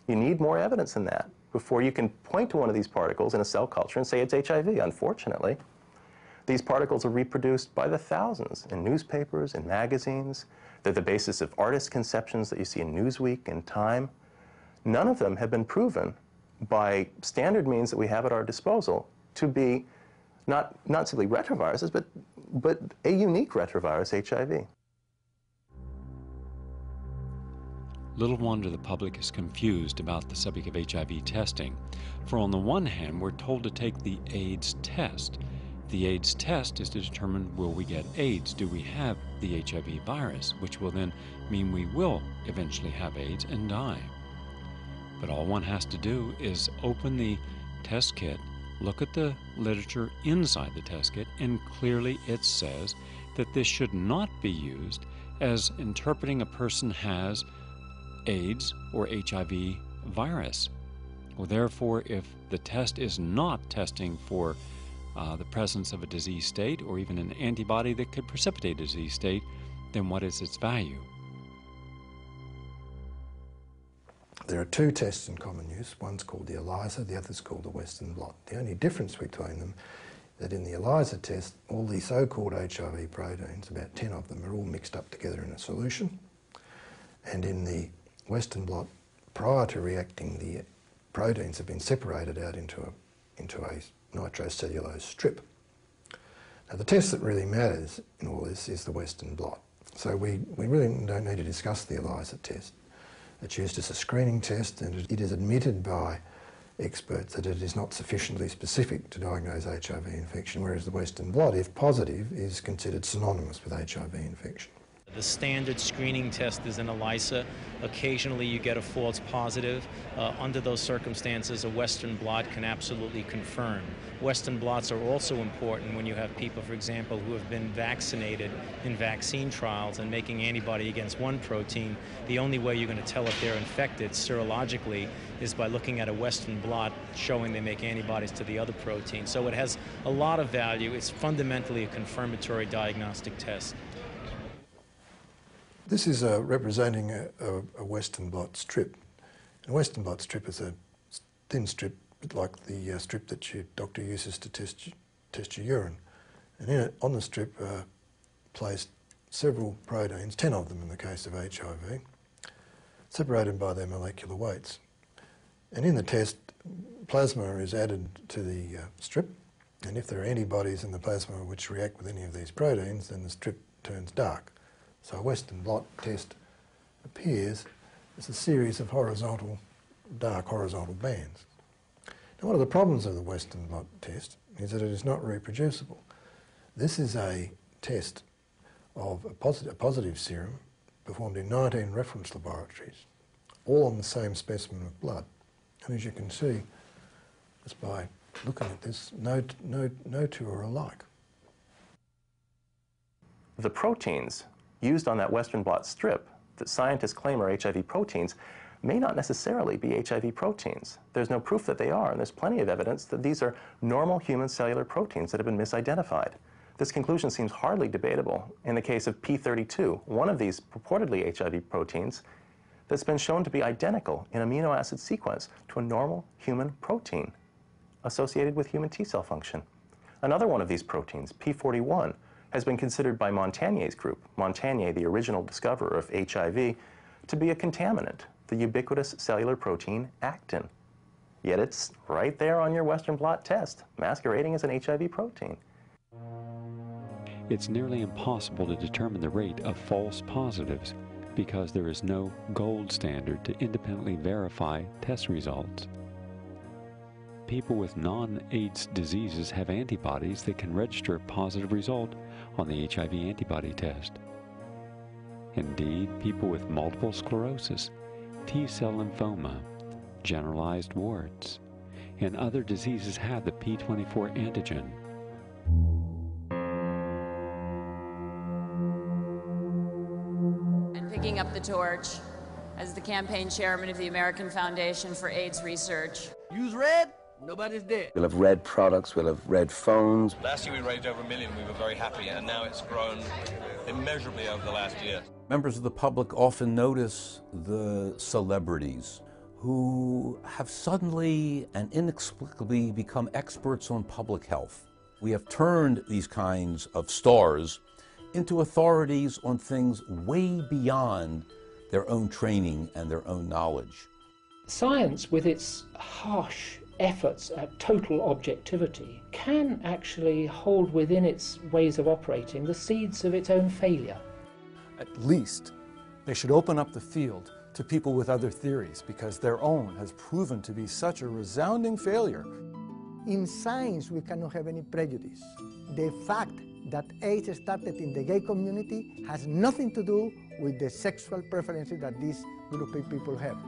You need more evidence than that before you can point to one of these particles in a cell culture and say it's HIV. Unfortunately, these particles are reproduced by the thousands in newspapers and magazines. They're the basis of artist conceptions that you see in Newsweek and Time. None of them have been proven by standard means that we have at our disposal to be not simply retroviruses, but a unique retrovirus, HIV. Little wonder the public is confused about the subject of HIV testing. For on the one hand, we're told to take the AIDS test. The AIDS test is to determine, will we get AIDS? Do we have the HIV virus? Which will then mean we will eventually have AIDS and die. But all one has to do is open the test kit, look at the literature inside the test kit, and clearly it says that this should not be used as interpreting a person has AIDS or HIV virus. Well, therefore, if the test is not testing for the presence of a disease state or even an antibody that could precipitate a disease state, then what is its value? There are two tests in common use. One's called the ELISA, the other's called the Western blot. The only difference between them is that in the ELISA test, all the so-called HIV proteins, about 10 of them, are all mixed up together in a solution. And in the Western blot, prior to reacting, the proteins have been separated out into a nitrocellulose strip. Now the test that really matters in all this is the Western blot. So we really don't need to discuss the ELISA test. It's used as a screening test, and it is admitted by experts that it is not sufficiently specific to diagnose HIV infection, whereas the Western blot, if positive, is considered synonymous with HIV infection. The standard screening test is an ELISA. Occasionally you get a false positive. Under those circumstances, a Western blot can absolutely confirm. Western blots are also important when you have people, for example, who have been vaccinated in vaccine trials and making antibody against one protein. The only way you're going to tell if they're infected serologically is by looking at a Western blot showing they make antibodies to the other protein. So it has a lot of value. It's fundamentally a confirmatory diagnostic test. This is representing a Western blot strip. A Western blot strip is a thin strip, like the strip that your doctor uses to test your urine. And in it, on the strip, placed several proteins, 10 of them in the case of HIV, separated by their molecular weights. And in the test, plasma is added to the strip, and if there are antibodies in the plasma which react with any of these proteins, then the strip turns dark. So a Western blot test appears as a series of dark horizontal bands. Now, one of the problems of the Western blot test is that it is not reproducible. This is a test of a positive serum performed in 19 reference laboratories, all on the same specimen of blood. And as you can see, just by looking at this, no two are alike. The proteins used on that Western blot strip that scientists claim are HIV proteins may not necessarily be HIV proteins. There's no proof that they are, and there's plenty of evidence that these are normal human cellular proteins that have been misidentified. This conclusion seems hardly debatable in the case of P32, one of these purportedly HIV proteins that's been shown to be identical in amino acid sequence to a normal human protein associated with human T cell function. Another one of these proteins, P41, has been considered by Montagnier's group, Montagnier, the original discoverer of HIV, to be a contaminant, the ubiquitous cellular protein actin. Yet it's right there on your Western blot test, masquerading as an HIV protein. It's nearly impossible to determine the rate of false positives because there is no gold standard to independently verify test results. People with non-AIDS diseases have antibodies that can register a positive result on the HIV antibody test. Indeed, people with multiple sclerosis, T-cell lymphoma, generalized warts, and other diseases have the P24 antigen. And picking up the torch as the campaign chairman of the American Foundation for AIDS Research. Use red, nobody's dead. We'll have red products, we'll have red phones. Last year we raised over $1 million, we were very happy, and now it's grown immeasurably over the last year. Members of the public often notice the celebrities who have suddenly and inexplicably become experts on public health. We have turned these kinds of stars into authorities on things way beyond their own training and their own knowledge. Science, with its harsh efforts at total objectivity, can actually hold within its ways of operating the seeds of its own failure. At least they should open up the field to people with other theories, because their own has proven to be such a resounding failure. In science, we cannot have any prejudice. The fact that AIDS started in the gay community has nothing to do with the sexual preferences that this group of people have.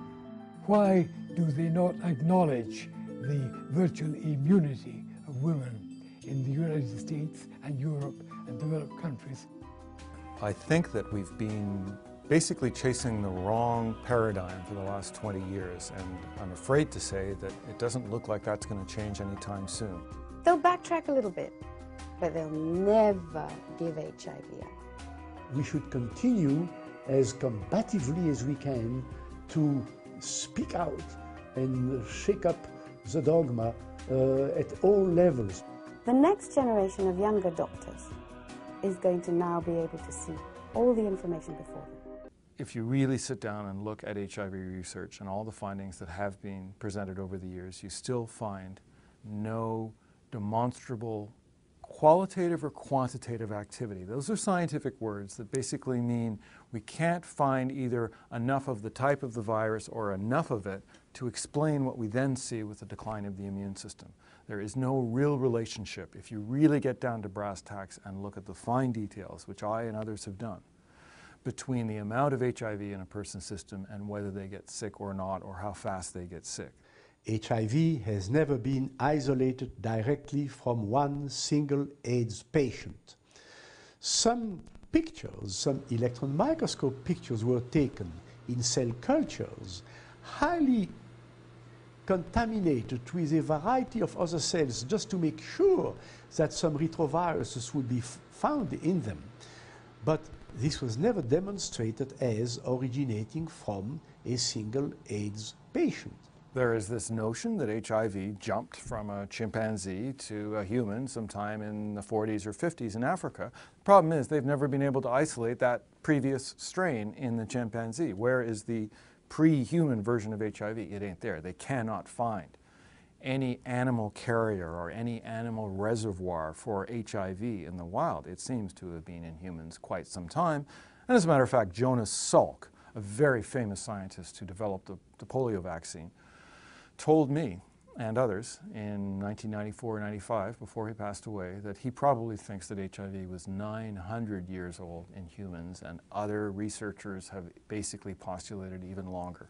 Why do they not acknowledge the virtual immunity of women in the United States and Europe and developed countries? I think that we've been basically chasing the wrong paradigm for the last 20 years, and I'm afraid to say that it doesn't look like that's going to change anytime soon. They'll backtrack a little bit, but they'll never give HIV up. We should continue as combatively as we can to speak out and shake up the dogma at all levels. The next generation of younger doctors is going to now be able to see all the information before them. If you really sit down and look at HIV research and all the findings that have been presented over the years, you still find no demonstrable qualitative or quantitative activity. Those are scientific words that basically mean we can't find either enough of the type of the virus or enough of it to explain what we then see with the decline of the immune system. There is no real relationship, if you really get down to brass tacks and look at the fine details, which I and others have done, between the amount of HIV in a person's system and whether they get sick or not, or how fast they get sick. HIV has never been isolated directly from one single AIDS patient. Some pictures, some electron microscope pictures were taken in cell cultures, highly contaminated with a variety of other cells just to make sure that some retroviruses would be found in them. But this was never demonstrated as originating from a single AIDS patient. There is this notion that HIV jumped from a chimpanzee to a human sometime in the 40s or 50s in Africa. The problem is they've never been able to isolate that previous strain in the chimpanzee. Where is the pre-human version of HIV? It ain't there. They cannot find any animal carrier or any animal reservoir for HIV in the wild. It seems to have been in humans quite some time. And as a matter of fact, Jonas Salk, a very famous scientist who developed the polio vaccine, told me and others in 1994-95, before he passed away, that he probably thinks that HIV was 900 years old in humans, and other researchers have basically postulated even longer.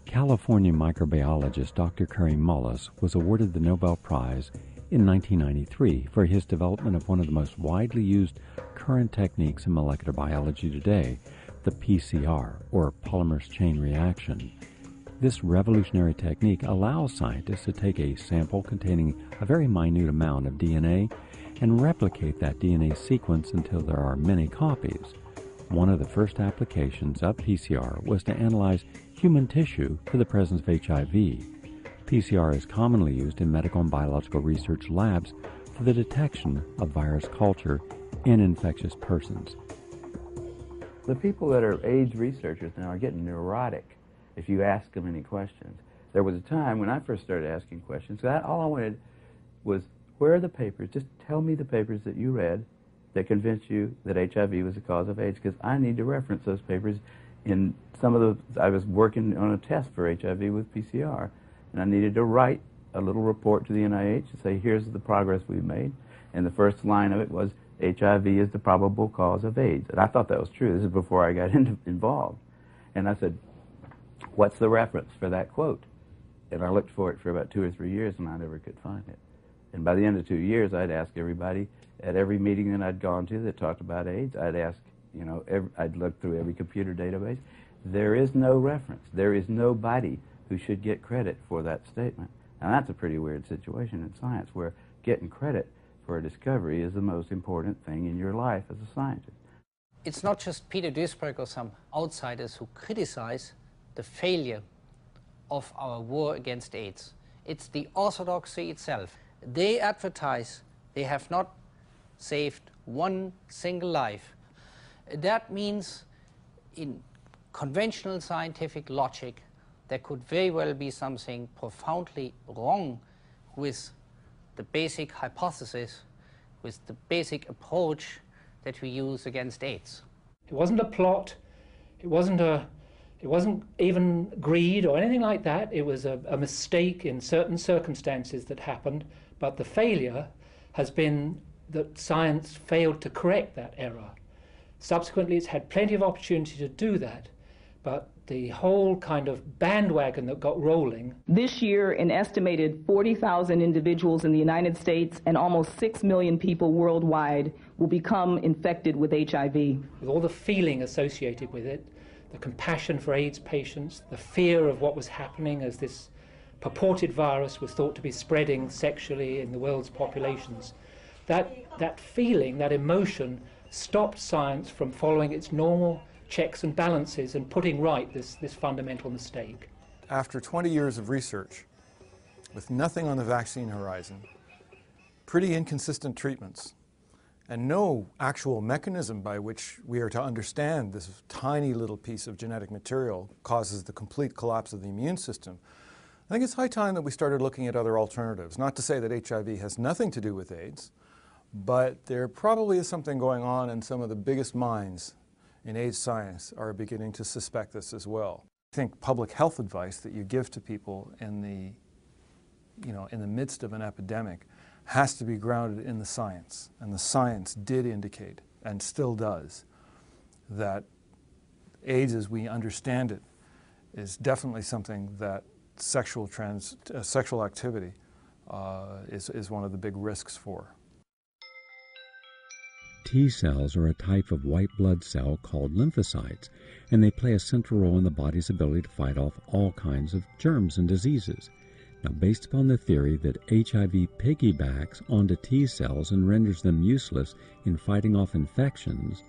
California microbiologist Dr. Kary Mullis was awarded the Nobel Prize in 1993 for his development of one of the most widely used current techniques in molecular biology today, the PCR, or polymerase chain reaction. This revolutionary technique allows scientists to take a sample containing a very minute amount of DNA and replicate that DNA sequence until there are many copies. One of the first applications of PCR was to analyze human tissue for the presence of HIV. PCR is commonly used in medical and biological research labs for the detection of virus culture in infectious persons. The people that are AIDS researchers now are getting neurotic if you ask them any questions. There was a time when I first started asking questions, all I wanted was, where are the papers? Just tell me the papers that you read that convinced you that HIV was the cause of AIDS, because I need to reference those papers in some of the, I was working on a test for HIV with PCR, and I needed to write a little report to the NIH and say, here's the progress we've made. And the first line of it was, HIV is the probable cause of AIDS. And I thought that was true. This is before I got involved. And I said, what's the reference for that quote? And I looked for it for about 2 or 3 years, and I never could find it. And by the end of 2 years, I'd ask everybody at every meeting that I'd gone to that talked about AIDS, I'd ask, you know, I'd look through every computer database. There is no reference. There is nobody who should get credit for that statement. And that's a pretty weird situation in science, where getting credit for a discovery is the most important thing in your life as a scientist. It's not just Peter Duisberg or some outsiders who criticize the failure of our war against AIDS. It's the orthodoxy itself. They advertise they have not saved one single life. That means, in conventional scientific logic, there could very well be something profoundly wrong with the basic hypothesis, with the basic approach that we use against AIDS. It wasn't a plot, it wasn't even greed or anything like that. It was a mistake in certain circumstances that happened, but the failure has been that science failed to correct that error. Subsequently, it's had plenty of opportunity to do that, but the whole kind of bandwagon that got rolling. This year, an estimated 40,000 individuals in the United States and almost 6 million people worldwide will become infected with HIV. With all the feeling associated with it, the compassion for AIDS patients, the fear of what was happening as this purported virus was thought to be spreading sexually in the world's populations, that feeling, that emotion, stopped science from following its normal checks and balances and putting right this fundamental mistake. After 20 years of research, with nothing on the vaccine horizon, pretty inconsistent treatments, and no actual mechanism by which we are to understand this tiny little piece of genetic material causes the complete collapse of the immune system, I think it's high time that we started looking at other alternatives. Not to say that HIV has nothing to do with AIDS, but there probably is something going on, and some of the biggest minds in AIDS science are beginning to suspect this as well. I think public health advice that you give to people in the midst of an epidemic has to be grounded in the science. And the science did indicate, and still does, that AIDS as we understand it is definitely something that sexual activity is one of the big risks for. T cells are a type of white blood cell called lymphocytes, and they play a central role in the body's ability to fight off all kinds of germs and diseases. Now, based upon the theory that HIV piggybacks onto T cells and renders them useless in fighting off infections,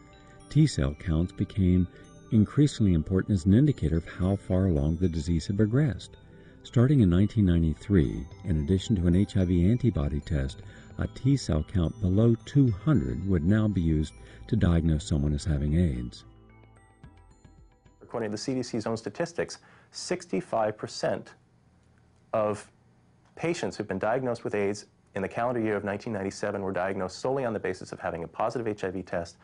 T cell counts became increasingly important as an indicator of how far along the disease had progressed. Starting in 1993, in addition to an HIV antibody test, a T cell count below 200 would now be used to diagnose someone as having AIDS. According to the CDC's own statistics, 65% of patients who've been diagnosed with AIDS in the calendar year of 1997 were diagnosed solely on the basis of having a positive HIV test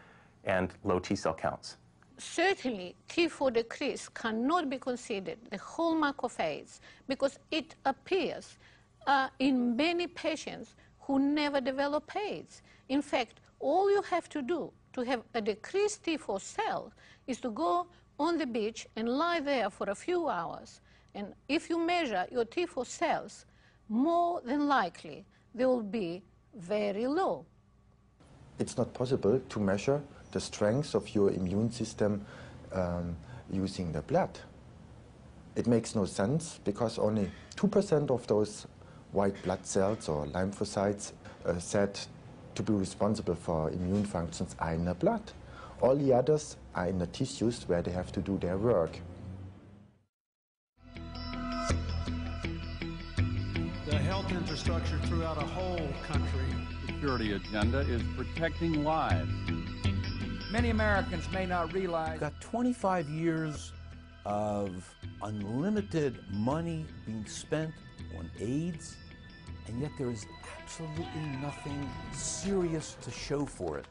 and low T cell counts. Certainly, T4 decrease cannot be considered the hallmark of AIDS because it appears in many patients who never develop AIDS. In fact, all you have to do to have a decreased T4 cell is to go on the beach and lie there for a few hours. And if you measure your T4 cells, more than likely they will be very low. It's not possible to measure the strength of your immune system using the blood. It makes no sense because only 2% of those white blood cells or lymphocytes said to be responsible for immune functions are in the blood. All the others are in the tissues where they have to do their work. The health infrastructure throughout a whole country. Security agenda is protecting lives. Many Americans may not realize. We've got 25 years of unlimited money being spent on AIDS, and yet there is absolutely nothing serious to show for it.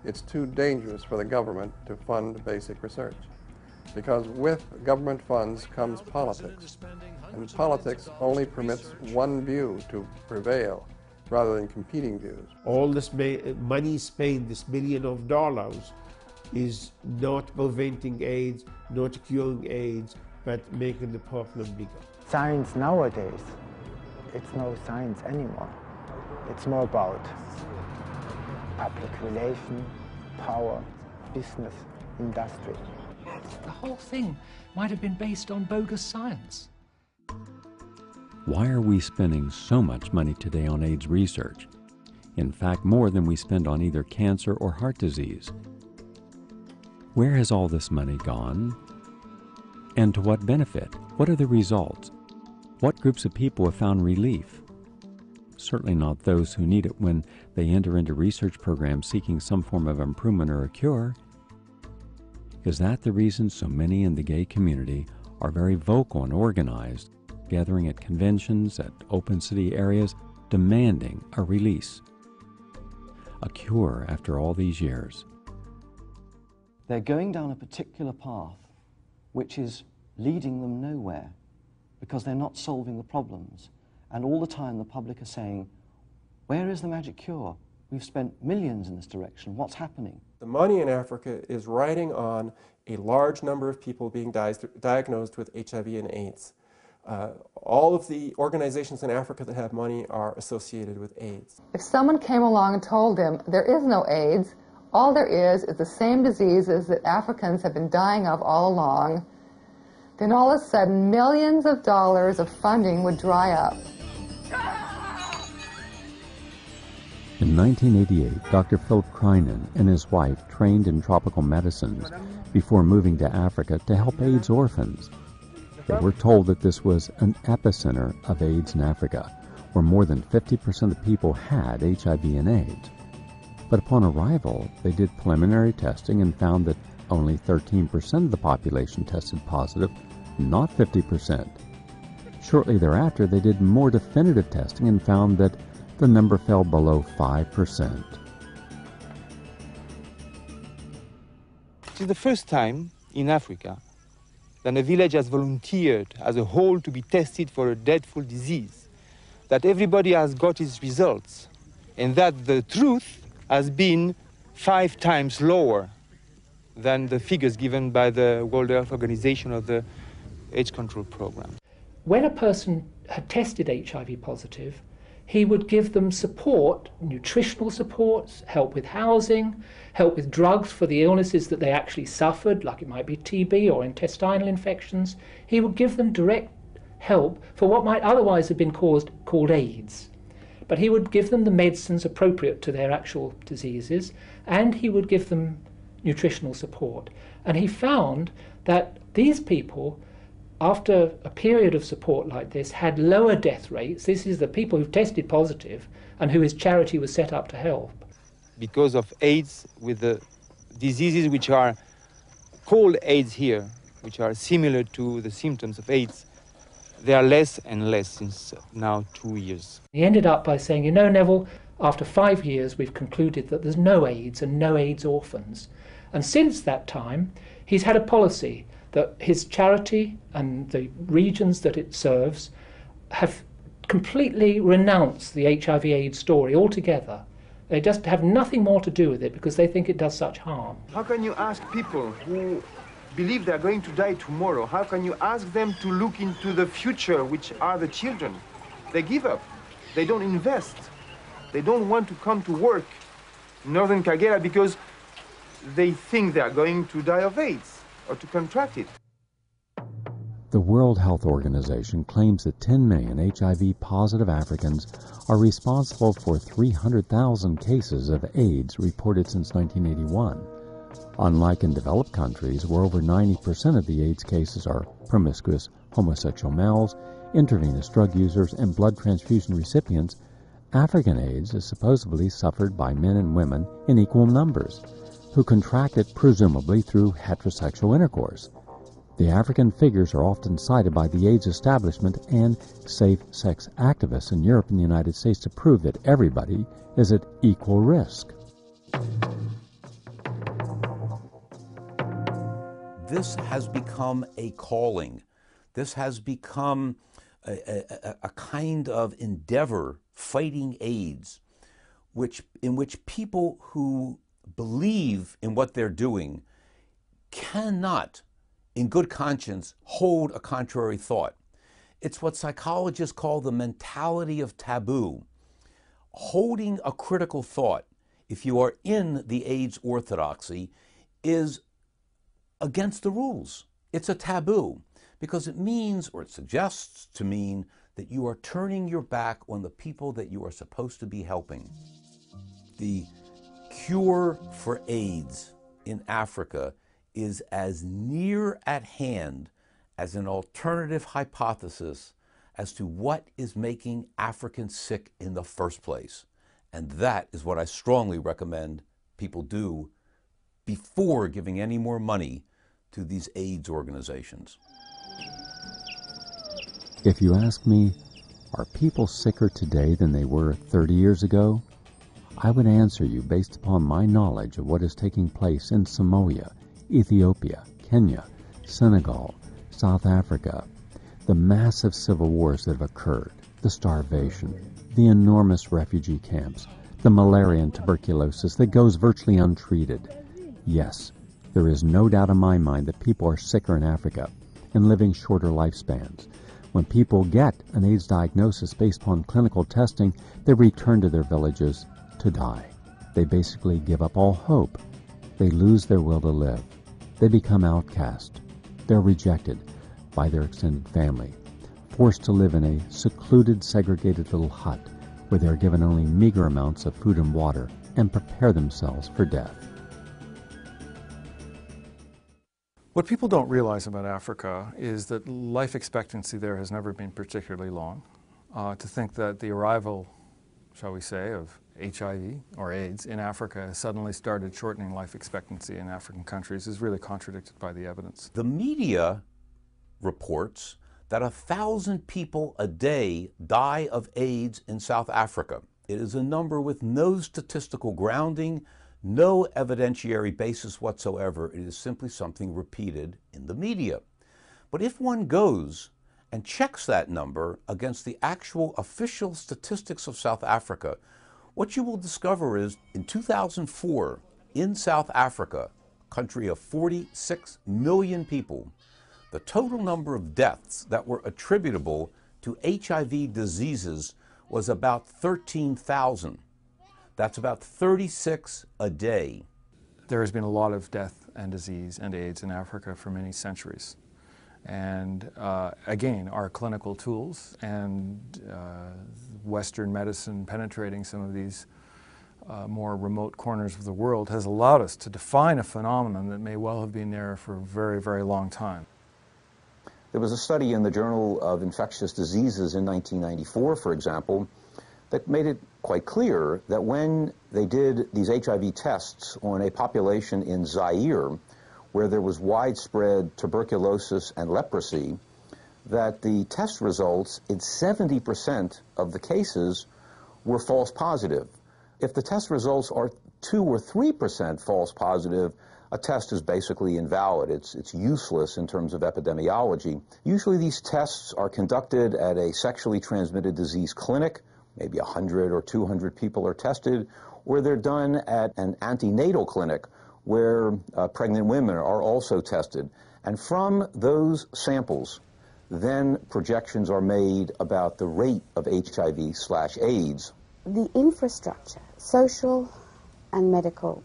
It's too dangerous for the government to fund basic research, because with government funds comes politics, and politics only permits one view to prevail, rather than competing views. All this money spent, this $billions of dollars, is not preventing AIDS, not curing AIDS, but making the problem bigger. Science nowadays, it's no science anymore. It's more about public relation, power, business, industry. The whole thing might have been based on bogus science. Why are we spending so much money today on AIDS research? In fact, more than we spend on either cancer or heart disease. Where has all this money gone? And to what benefit? What are the results? What groups of people have found relief? Certainly not those who need it when they enter into research programs seeking some form of improvement or a cure. Is that the reason so many in the gay community are very vocal and organized, gathering at conventions, at open city areas, demanding a release, a cure after all these years? They're going down a particular path which is leading them nowhere because they're not solving the problems. And all the time the public are saying, where is the magic cure? We've spent millions in this direction. What's happening? The money in Africa is riding on a large number of people being diagnosed with HIV and AIDS. All of the organizations in Africa that have money are associated with AIDS. If someone came along and told him there is no AIDS, all there is the same diseases that Africans have been dying of all along, then all of a sudden millions of dollars of funding would dry up. In 1988, Dr. Philip Kreinen and his wife trained in tropical medicines before moving to Africa to help AIDS orphans. They were told that this was an epicenter of AIDS in Africa, where more than 50% of the people had HIV and AIDS. But upon arrival, they did preliminary testing and found that only 13% of the population tested positive, not 50%. Shortly thereafter, they did more definitive testing and found that the number fell below 5%. It is the first time in Africa that a village has volunteered as a whole to be tested for a dreadful disease, that everybody has got its results, and that the truth has been 5 times lower than the figures given by the World Health Organization of the AIDS control program. When a person had tested HIV positive, he would give them support, nutritional support, help with housing, help with drugs for the illnesses that they actually suffered, like it might be TB or intestinal infections. He would give them direct help for what might otherwise have been called AIDS. But he would give them the medicines appropriate to their actual diseases, and he would give them nutritional support. And he found that these people, after a period of support like this, had lower death rates. This is the people who tested positive and who his charity was set up to help. Because of AIDS, with the diseases which are called AIDS here, which are similar to the symptoms of AIDS, they are less and less since now 2 years. He ended up by saying, you know, Neville, after 5 years we've concluded that there's no AIDS and no AIDS orphans. And since that time, he's had a policy that his charity and the regions that it serves have completely renounced the HIV/AIDS story altogether. They just have nothing more to do with it because they think it does such harm. How can you ask people who believe they're going to die tomorrow, how can you ask them to look into the future, which are the children? They give up. They don't invest. They don't want to come to work in Northern Kagera because they think they're going to die of AIDS or to contract it. The World Health Organization claims that 10 million HIV-positive Africans are responsible for 300,000 cases of AIDS reported since 1981. Unlike in developed countries, where over 90% of the AIDS cases are promiscuous homosexual males, intravenous drug users, and blood transfusion recipients, African AIDS is supposedly suffered by men and women in equal numbers, who contract it presumably through heterosexual intercourse. The African figures are often cited by the AIDS establishment and safe-sex activists in Europe and the United States to prove that everybody is at equal risk. This has become a calling. This has become a kind of endeavor fighting AIDS, in which people who believe in what they're doing cannot, in good conscience, hold a contrary thought. It's what psychologists call the mentality of taboo. Holding a critical thought, if you are in the AIDS orthodoxy, is against the rules. It's a taboo because it means, or it suggests to mean, that you are turning your back on the people that you are supposed to be helping. The cure for AIDS in Africa is as near at hand as an alternative hypothesis as to what is making Africans sick in the first place. And that is what I strongly recommend people do before giving any more money to these AIDS organizations. If you ask me, are people sicker today than they were 30 years ago? I would answer you based upon my knowledge of what is taking place in Somalia, Ethiopia, Kenya, Senegal, South Africa, the massive civil wars that have occurred, the starvation, the enormous refugee camps, the malaria and tuberculosis that goes virtually untreated. Yes, there is no doubt in my mind that people are sicker in Africa and living shorter lifespans. When people get an AIDS diagnosis based upon clinical testing, they return to their villages to die. They basically give up all hope. They lose their will to live. They become outcast. They're rejected by their extended family, forced to live in a secluded, segregated little hut where they are given only meager amounts of food and water and prepare themselves for death. What people don't realize about Africa is that life expectancy there has never been particularly long. To think that the arrival, shall we say, of HIV or AIDS in Africa has suddenly started shortening life expectancy in African countries is really contradicted by the evidence. The media reports that 1,000 people a day die of AIDS in South Africa. It is a number with no statistical grounding, no evidentiary basis whatsoever. It is simply something repeated in the media. But if one goes and checks that number against the actual official statistics of South Africa, what you will discover is in 2004, in South Africa, a country of 46 million people, the total number of deaths that were attributable to HIV diseases was about 13,000. That's about 36 a day. There has been a lot of death and disease and AIDS in Africa for many centuries. And again, our clinical tools and Western medicine penetrating some of these more remote corners of the world has allowed us to define a phenomenon that may well have been there for a very, very long time. There was a study in the Journal of Infectious Diseases in 1994, for example, that made it quite clear that when they did these HIV tests on a population in Zaire, where there was widespread tuberculosis and leprosy, that the test results in 70% of the cases were false positive. If the test results are 2 or 3% false positive, a test is basically invalid. It's useless in terms of epidemiology. Usually these tests are conducted at a sexually transmitted disease clinic. Maybe 100 or 200 people are tested, or they're done at an antenatal clinic where pregnant women are also tested. And from those samples, then projections are made about the rate of HIV/AIDS. The infrastructure, social and medical,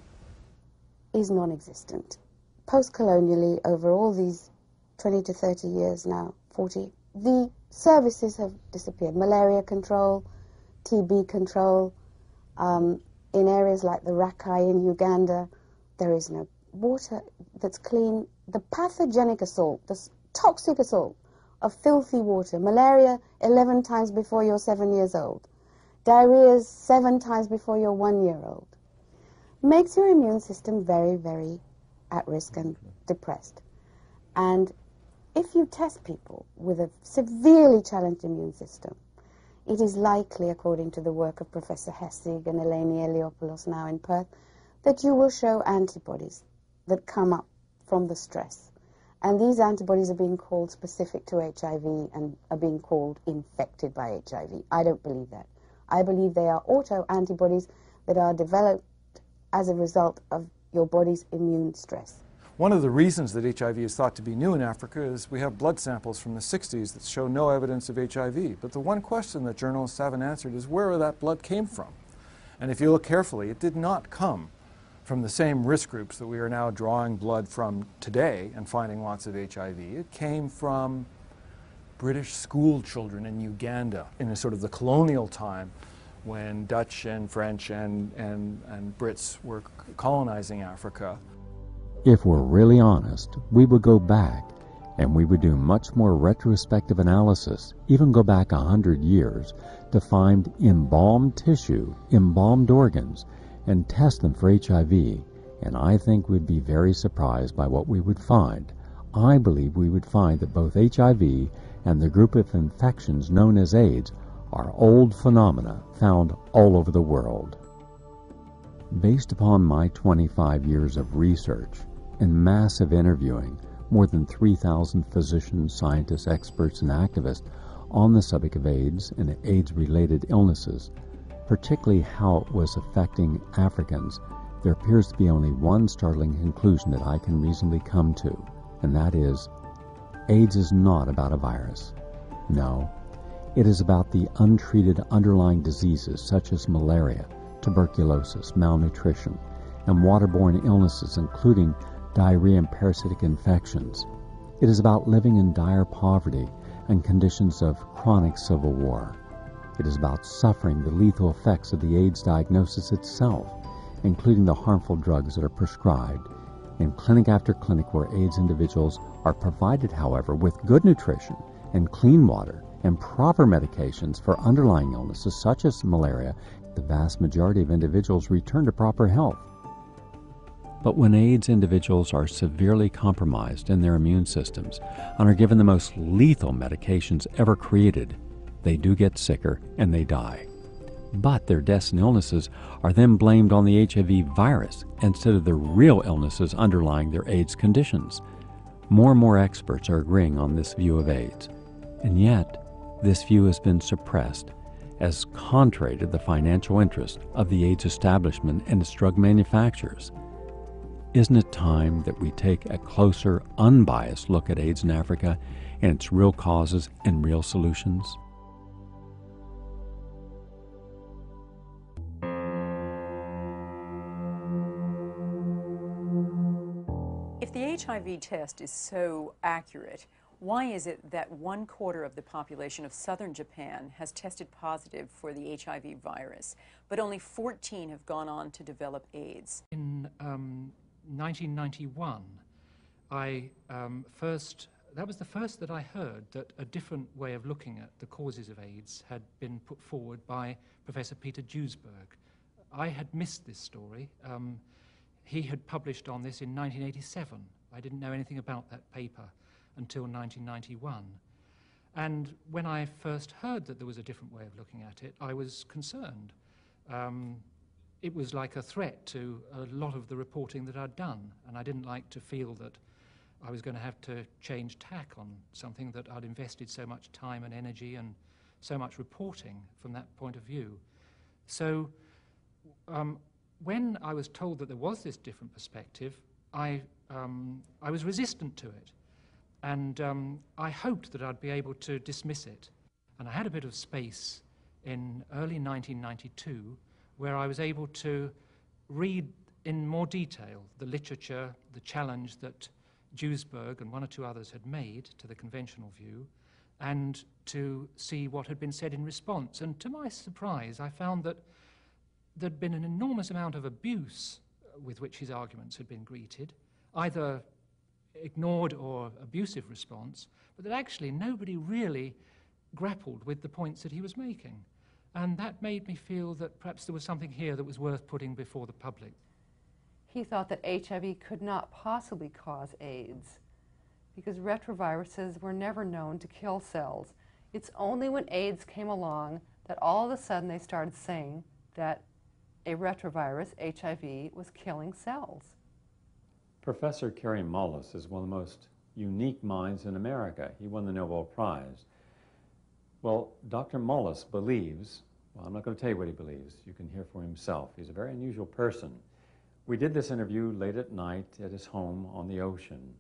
is non-existent. Post-colonially, over all these 20 to 30 years now, 40, the services have disappeared. Malaria control, TB control. In areas like the Rakai in Uganda, there is no water that's clean. The pathogenic assault, the toxic assault of filthy water, malaria 11 times before you're 7 years old, diarrhea 7 times before you're 1 year old, makes your immune system very, very at risk and depressed. And if you test people with a severely challenged immune system, it is likely, according to the work of Professor Hessig and Eleni Eliopoulos now in Perth, that you will show antibodies that come up from the stress. And these antibodies are being called specific to HIV and are being called infected by HIV. I don't believe that. I believe they are autoantibodies that are developed as a result of your body's immune stress. One of the reasons that HIV is thought to be new in Africa is we have blood samples from the 60s that show no evidence of HIV. But the one question that journalists haven't answered is where that blood came from. And if you look carefully, it did not come from the same risk groups that we are now drawing blood from today and finding lots of HIV. It came from British school children in Uganda in a sort of the colonial time when Dutch and French and Brits were colonizing Africa. If we're really honest, we would go back and we would do much more retrospective analysis, even go back 100 years, to find embalmed tissue, embalmed organs, and test them for HIV, and I think we'd be very surprised by what we would find. I believe we would find that both HIV and the group of infections known as AIDS are old phenomena found all over the world. Based upon my 25 years of research and massive interviewing, more than 3,000 physicians, scientists, experts, and activists on the subject of AIDS and AIDS-related illnesses, particularly how it was affecting Africans, there appears to be only one startling conclusion that I can reasonably come to, and that is, AIDS is not about a virus. No, it is about the untreated underlying diseases such as malaria, tuberculosis, malnutrition, and waterborne illnesses including diarrhea and parasitic infections. It is about living in dire poverty and conditions of chronic civil war. It is about suffering the lethal effects of the AIDS diagnosis itself, including the harmful drugs that are prescribed. In clinic after clinic where AIDS individuals are provided, however, with good nutrition and clean water and proper medications for underlying illnesses such as malaria, the vast majority of individuals return to proper health. But when AIDS individuals are severely compromised in their immune systems and are given the most lethal medications ever created, they do get sicker and they die. But their deaths and illnesses are then blamed on the HIV virus instead of the real illnesses underlying their AIDS conditions. More and more experts are agreeing on this view of AIDS, and yet this view has been suppressed as contrary to the financial interest of the AIDS establishment and its drug manufacturers. Isn't it time that we take a closer, unbiased look at AIDS in Africa and its real causes and real solutions? If the HIV test is so accurate, why is it that 1/4 of the population of southern Japan has tested positive for the HIV virus, but only 14 have gone on to develop AIDS? In 1991, that was the first that I heard that a different way of looking at the causes of AIDS had been put forward by Professor Peter Duesberg. I had missed this story. He had published on this in 1987. I didn't know anything about that paper until 1991. And when I first heard that there was a different way of looking at it, I was concerned. It was like a threat to a lot of the reporting that I'd done, and I didn't like to feel that I was going to have to change tack on something that I'd invested so much time and energy and so much reporting from that point of view. So when I was told that there was this different perspective, I was resistant to it. And I hoped that I'd be able to dismiss it. And I had a bit of space in early 1992 where I was able to read in more detail the literature, the challenge that Duesberg and one or two others had made to the conventional view, and to see what had been said in response. And to my surprise, I found that there'd been an enormous amount of abuse with which his arguments had been greeted, either ignored or abusive response, but that actually nobody really grappled with the points that he was making. And that made me feel that perhaps there was something here that was worth putting before the public. He thought that HIV could not possibly cause AIDS because retroviruses were never known to kill cells. It's only when AIDS came along that all of a sudden they started saying that a retrovirus, HIV, was killing cells. Professor Kary Mullis is one of the most unique minds in America. He won the Nobel Prize. Well, Dr. Mullis believes, well, I'm not going to tell you what he believes. You can hear for himself. He's a very unusual person. We did this interview late at night at his home on the ocean.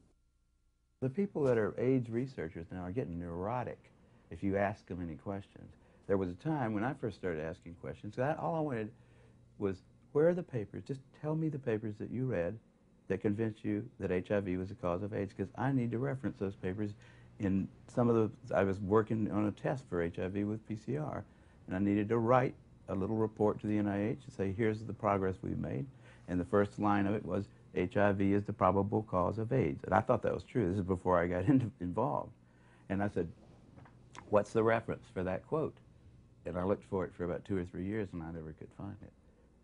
The people that are AIDS researchers now are getting neurotic if you ask them any questions. There was a time when I first started asking questions, all I wanted was, where are the papers? Just tell me the papers that you read that convinced you that HIV was the cause of AIDS, because I need to reference those papers in some of the, I was working on a test for HIV with PCR, and I needed to write a little report to the NIH and say, here's the progress we've made. And the first line of it was, HIV is the probable cause of AIDS. And I thought that was true. This is before I got involved. And I said, what's the reference for that quote? And I looked for it for about 2 or 3 years, and I never could find it.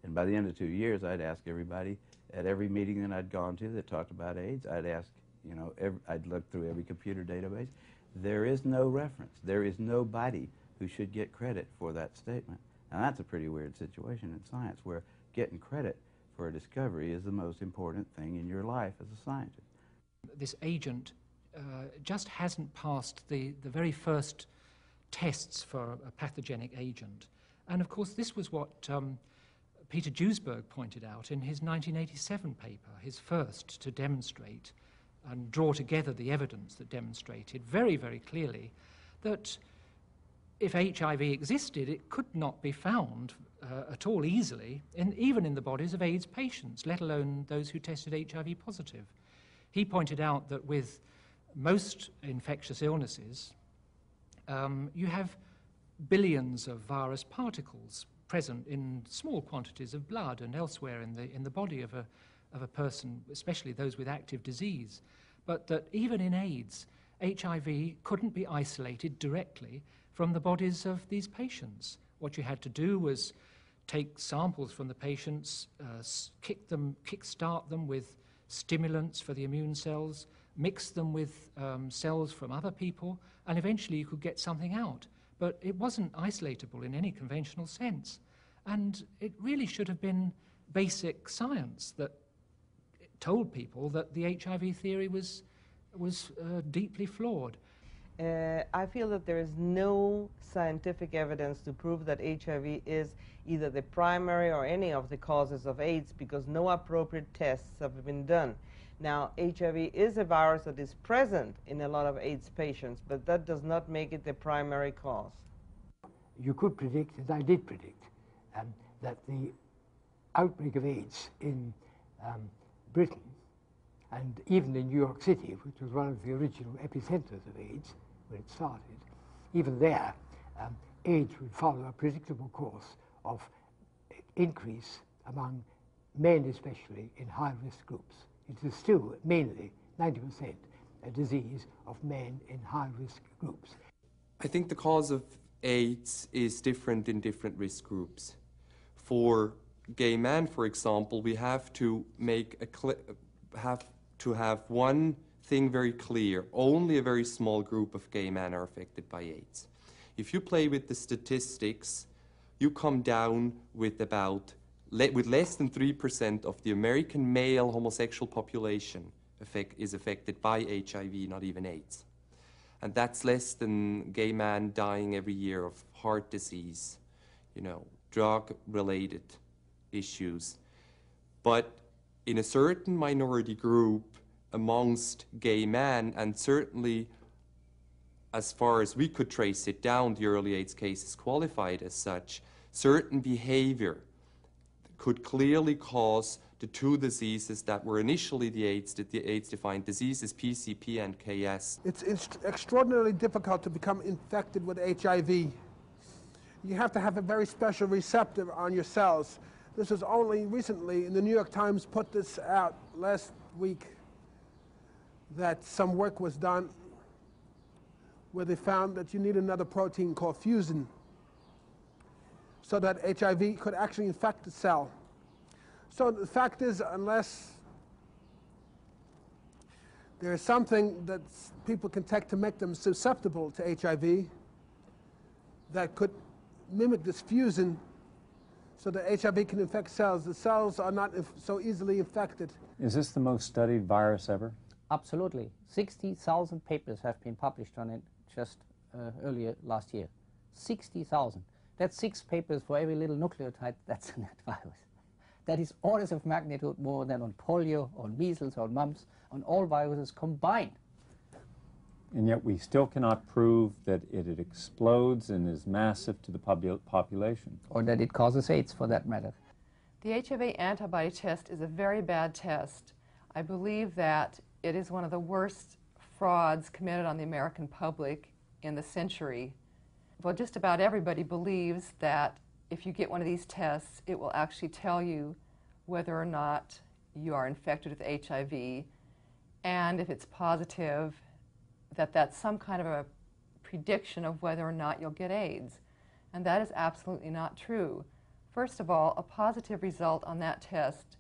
And by the end of 2 years, I'd ask everybody at every meeting that I'd gone to that talked about AIDS, I'd ask, you know, I'd look through every computer database. There is no reference. There is nobody who should get credit for that statement. Now, that's a pretty weird situation in science, where getting credit for a discovery is the most important thing in your life as a scientist. This agent just hasn't passed the very first tests for a pathogenic agent. And of course, this was what Peter Duesberg pointed out in his 1987 paper, his first to demonstrate and draw together the evidence that demonstrated very, very clearly that if HIV existed, it could not be found at all easily, even in the bodies of AIDS patients, let alone those who tested HIV positive. He pointed out that with most infectious illnesses, you have billions of virus particles present in small quantities of blood and elsewhere in the body of a person, especially those with active disease. But that even in AIDS, HIV couldn't be isolated directly from the bodies of these patients. What you had to do was take samples from the patients, kickstart them with stimulants for the immune cells, mix them with cells from other people, and eventually you could get something out. But it wasn't isolatable in any conventional sense. And it really should have been basic science that told people that the HIV theory was deeply flawed. I feel that there is no scientific evidence to prove that HIV is either the primary or any of the causes of AIDS, because no appropriate tests have been done. Now, HIV is a virus that is present in a lot of AIDS patients, but that does not make it the primary cause. You could predict, and I did predict, that the outbreak of AIDS in Britain, and even in New York City, which was one of the original epicenters of AIDS when it started, even there, AIDS would follow a predictable course of increase among men, especially in high-risk groups. It is still mainly 90% a disease of men in high-risk groups. I think the cause of AIDS is different in different risk groups. For gay men, for example, we have to have one thing very clear: only a very small group of gay men are affected by AIDS. If you play with the statistics, you come down with less than 3% of the American male homosexual population is affected by HIV, not even AIDS. And that's less than gay men dying every year of heart disease, you know, drug-related issues. But in a certain minority group amongst gay men, and certainly as far as we could trace it down, the early AIDS cases qualified as such, certain behavior could clearly cause the two diseases that were initially the AIDS-defined diseases, PCP and KS. It's extraordinarily difficult to become infected with HIV. You have to have a very special receptor on your cells. This was only recently, and the New York Times put this out last week, that some work was done where they found that you need another protein called fusin so that HIV could actually infect the cell. So the fact is, unless there is something that people can take to make them susceptible to HIV that could mimic this fusin so that HIV can infect cells, the cells are not so easily infected. Is this the most studied virus ever? Absolutely. 60,000 papers have been published on it just earlier last year. 60,000. That's 6 papers for every little nucleotide that's in that virus. That is orders of magnitude more than on polio, on measles, on mumps, on all viruses combined. And yet we still cannot prove that it explodes and is massive to the population. Or that it causes AIDS, for that matter. The HIV antibody test is a very bad test. I believe that it is one of the worst frauds committed on the American public in the century. Well, just about everybody believes that if you get one of these tests, it will actually tell you whether or not you are infected with HIV, and if it's positive, that that's some kind of a prediction of whether or not you'll get AIDS. And that is absolutely not true. First of all, a positive result on that test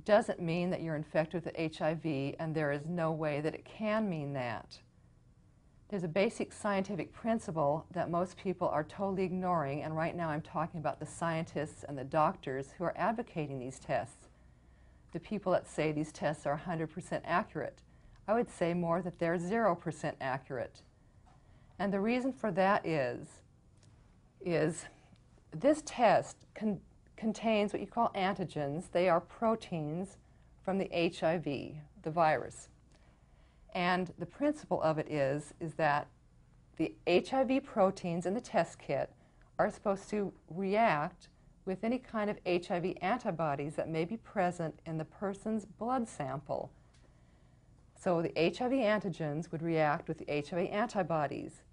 doesn't mean that you're infected with HIV, and there is no way that it can mean that. There's a basic scientific principle that most people are totally ignoring, and right now I'm talking about the scientists and the doctors who are advocating these tests. The people that say these tests are 100% accurate. I would say more that they're 0% accurate. And the reason for that is this test contains what you call antigens. They are proteins from the HIV, the virus. And the principle of it is that the HIV proteins in the test kit are supposed to react with any kind of HIV antibodies that may be present in the person's blood sample. So the HIV antigens would react with the HIV antibodies.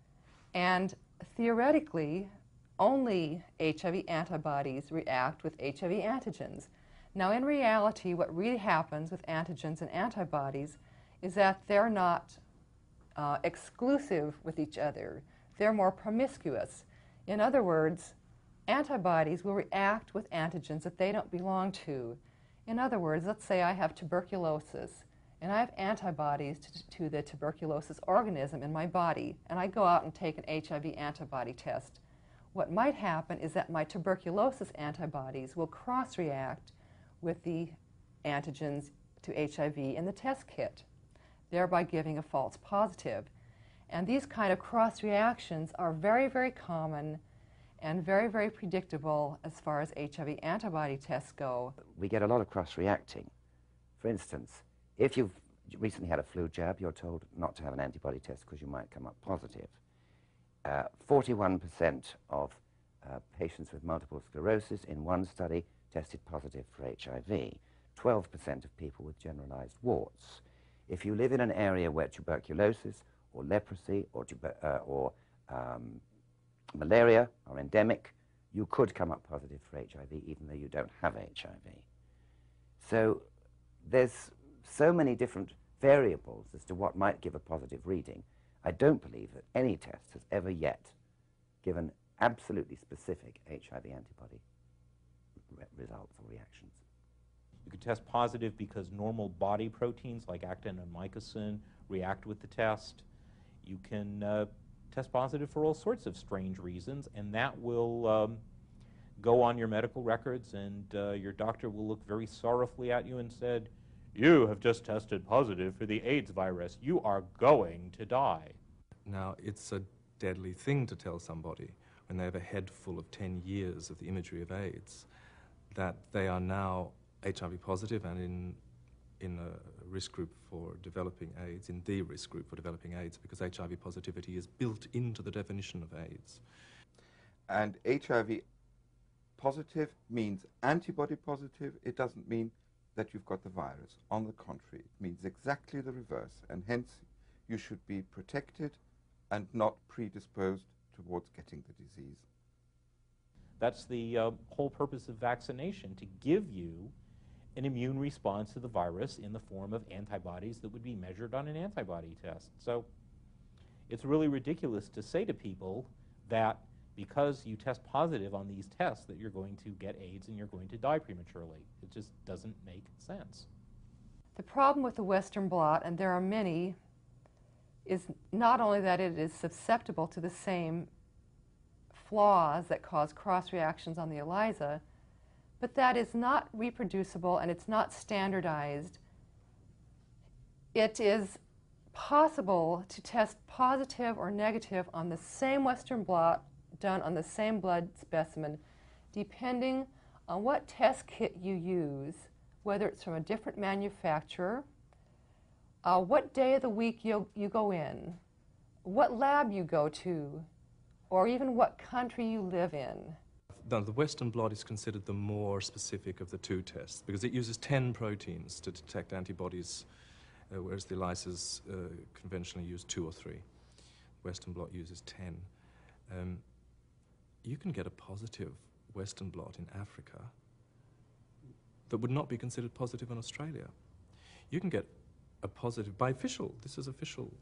And theoretically, only HIV antibodies react with HIV antigens. Now, in reality, what really happens with antigens and antibodies is that they're not exclusive with each other. They're more promiscuous. In other words, antibodies will react with antigens that they don't belong to. In other words, let's say I have tuberculosis, and I have antibodies to the tuberculosis organism in my body, and I go out and take an HIV antibody test. What might happen is that my tuberculosis antibodies will cross-react with the antigens to HIV in the test kit, thereby giving a false positive. And these kind of cross-reactions are very, very common and very, very predictable as far as HIV antibody tests go. We get a lot of cross-reacting. For instance, if you've recently had a flu jab, you're told not to have an antibody test because you might come up positive. 41% of patients with multiple sclerosis in one study tested positive for HIV. 12% of people with generalized warts. If you live in an area where tuberculosis or leprosy or malaria are endemic, you could come up positive for HIV even though you don't have HIV. So there's so many different variables as to what might give a positive reading. I don't believe that any test has ever yet given absolutely specific HIV antibody results or reactions. You could test positive because normal body proteins like actin and mycosin react with the test. You can test positive for all sorts of strange reasons, and that will go on your medical records, and your doctor will look very sorrowfully at you and said, "You have just tested positive for the AIDS virus. You are going to die." Now, it's a deadly thing to tell somebody when they have a head full of 10 years of the imagery of AIDS that they are now HIV positive and in a risk group for developing AIDS, in the risk group for developing AIDS, because HIV positivity is built into the definition of AIDS. And HIV positive means antibody positive. It doesn't mean that you've got the virus. On the contrary, it means exactly the reverse, and hence you should be protected and not predisposed towards getting the disease. That's the whole purpose of vaccination, to give you an immune response to the virus in the form of antibodies that would be measured on an antibody test. So it's really ridiculous to say to people that because you test positive on these tests that you're going to get AIDS and you're going to die prematurely. It just doesn't make sense. The problem with the Western blot, and there are many, is not only that it is susceptible to the same flaws that cause cross-reactions on the ELISA, but that is not reproducible and it's not standardized it is possible to test positive or negative on the same Western blot done on the same blood specimen, depending on what test kit you use, whether it's from a different manufacturer, what day of the week you go in, what lab you go to, or even what country you live in. Now, the Western blot is considered the more specific of the two tests because it uses 10 proteins to detect antibodies, whereas the ELISAs conventionally use 2 or 3. Western blot uses 10. You can get a positive Western blot in Africa that would not be considered positive in Australia. You can get a positive, by official, this is official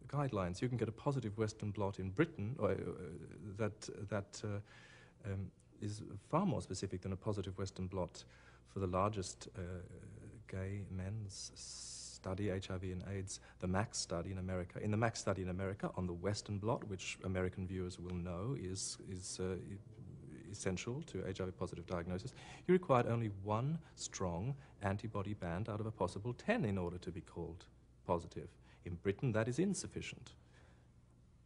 guidelines, you can get a positive Western blot in Britain that is far more specific than a positive Western blot for the largest gay men's study, HIV and AIDS, the MAX study in America. In the MAX study in America, on the Western blot, which American viewers will know is essential to HIV-positive diagnosis, you required only 1 strong antibody band out of a possible 10 in order to be called positive. In Britain, that is insufficient.